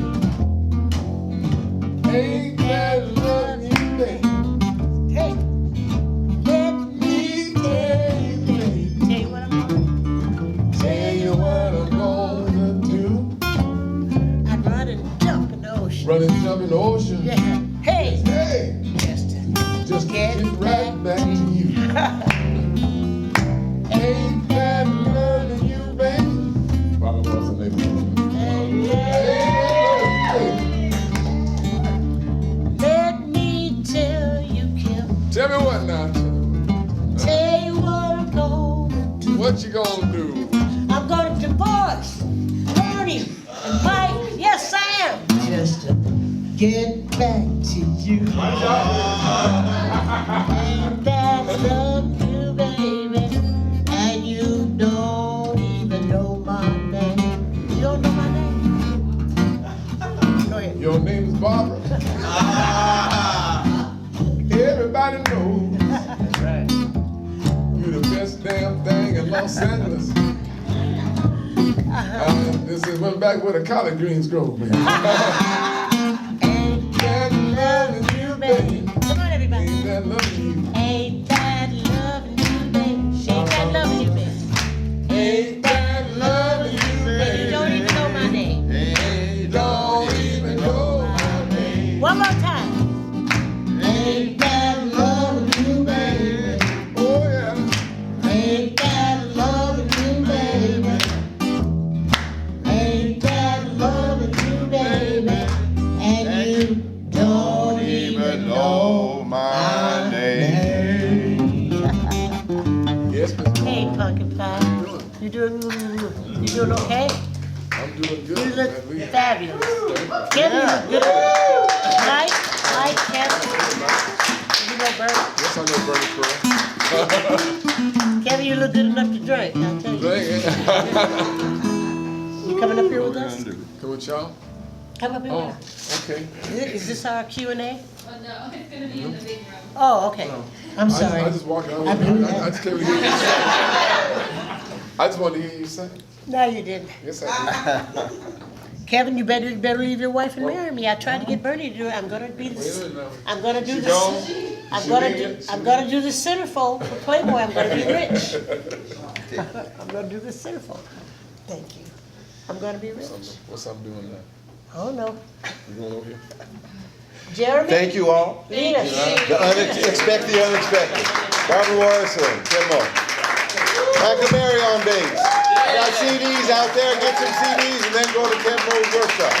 S7: Ain't that loving you, baby?
S6: Hey, let me
S7: Tell you, baby.
S6: tell you what I'm gonna
S7: Tell you what I'm gonna do.
S6: I'd run and jump in the ocean.
S7: Run and jump in the ocean.
S6: Yeah. Hey,
S7: Hey, just get right back to you. Ain't that loving you, baby? Bobby, what's the name of it?
S6: Let me tell you, Kim.
S7: Tell me what now.
S6: Tell you what I'm gonna do.
S7: What you gonna do?
S6: I'm gonna divorce Bernie and Mike. Yes, I am. Just to get back to you. Ain't that love you, baby? And you don't even know my name. You don't know my name? Go ahead.
S7: Your name is Barbara. Everybody knows
S6: That's right.
S7: you the best damn thing in Los Angeles. This is went back where the collard greens grow, man.
S6: Ain't that loving you, baby? Come on, everybody.
S7: Ain't that loving you?
S6: Ain't that loving you, baby? She ain't that loving you, baby.
S7: Ain't that loving you,
S6: And you
S7: baby?
S6: don't even know my name.
S1: Hey,
S7: Don't even know my name.
S6: One more time. Ain't that loving you, baby?
S7: Oh yeah.
S6: Ain't that loving you, baby? Ain't that loving you, baby? And you
S1: don't even know my name.
S7: Yes, Mr.
S6: Hey, pumpkin pie. You doing okay?
S7: I'm doing good.
S6: You look
S7: at least.
S6: fabulous. Kevin, you look good. Mike, Kevin. You know Bert.
S7: Yes, I know Bernie Pearl.
S6: Kevin, you look good enough to drink, I'll tell you.
S7: Dang it.
S6: You coming up here with us?
S7: Come with y'all?
S6: Come up here
S7: Oh,
S6: with us.
S7: okay.
S6: Is this our Q&A?
S4: Oh, no, it's gonna be in the big room.
S6: Oh, okay. I'm sorry.
S7: I just walked out.
S6: I blew
S7: I just came to hear you sing. I just wanted to hear you sing.
S6: No, you didn't.
S7: Yes, I
S6: Kevin, you better leave your wife and marry me. I tried to get Bernie to do it. I'm gonna do
S7: did.
S6: this.
S7: Wait a minute
S6: I'm gonna do
S7: She
S6: this.
S7: gone?
S6: I'm gonna do the centerfold for Playboy. I'm gonna be rich. I'm gonna do the centerfold. Thank you. I'm gonna be rich.
S7: What's I'm doing now?
S6: Oh no.
S7: You going over here?
S6: Jeremy?
S8: Thank you all.
S6: Yes.
S8: Expect the unexpected. Barbara Morrison, Tim Moe. Mary on bass. I got CDs out there. Get some CDs and then go to Tim Moe's workshop.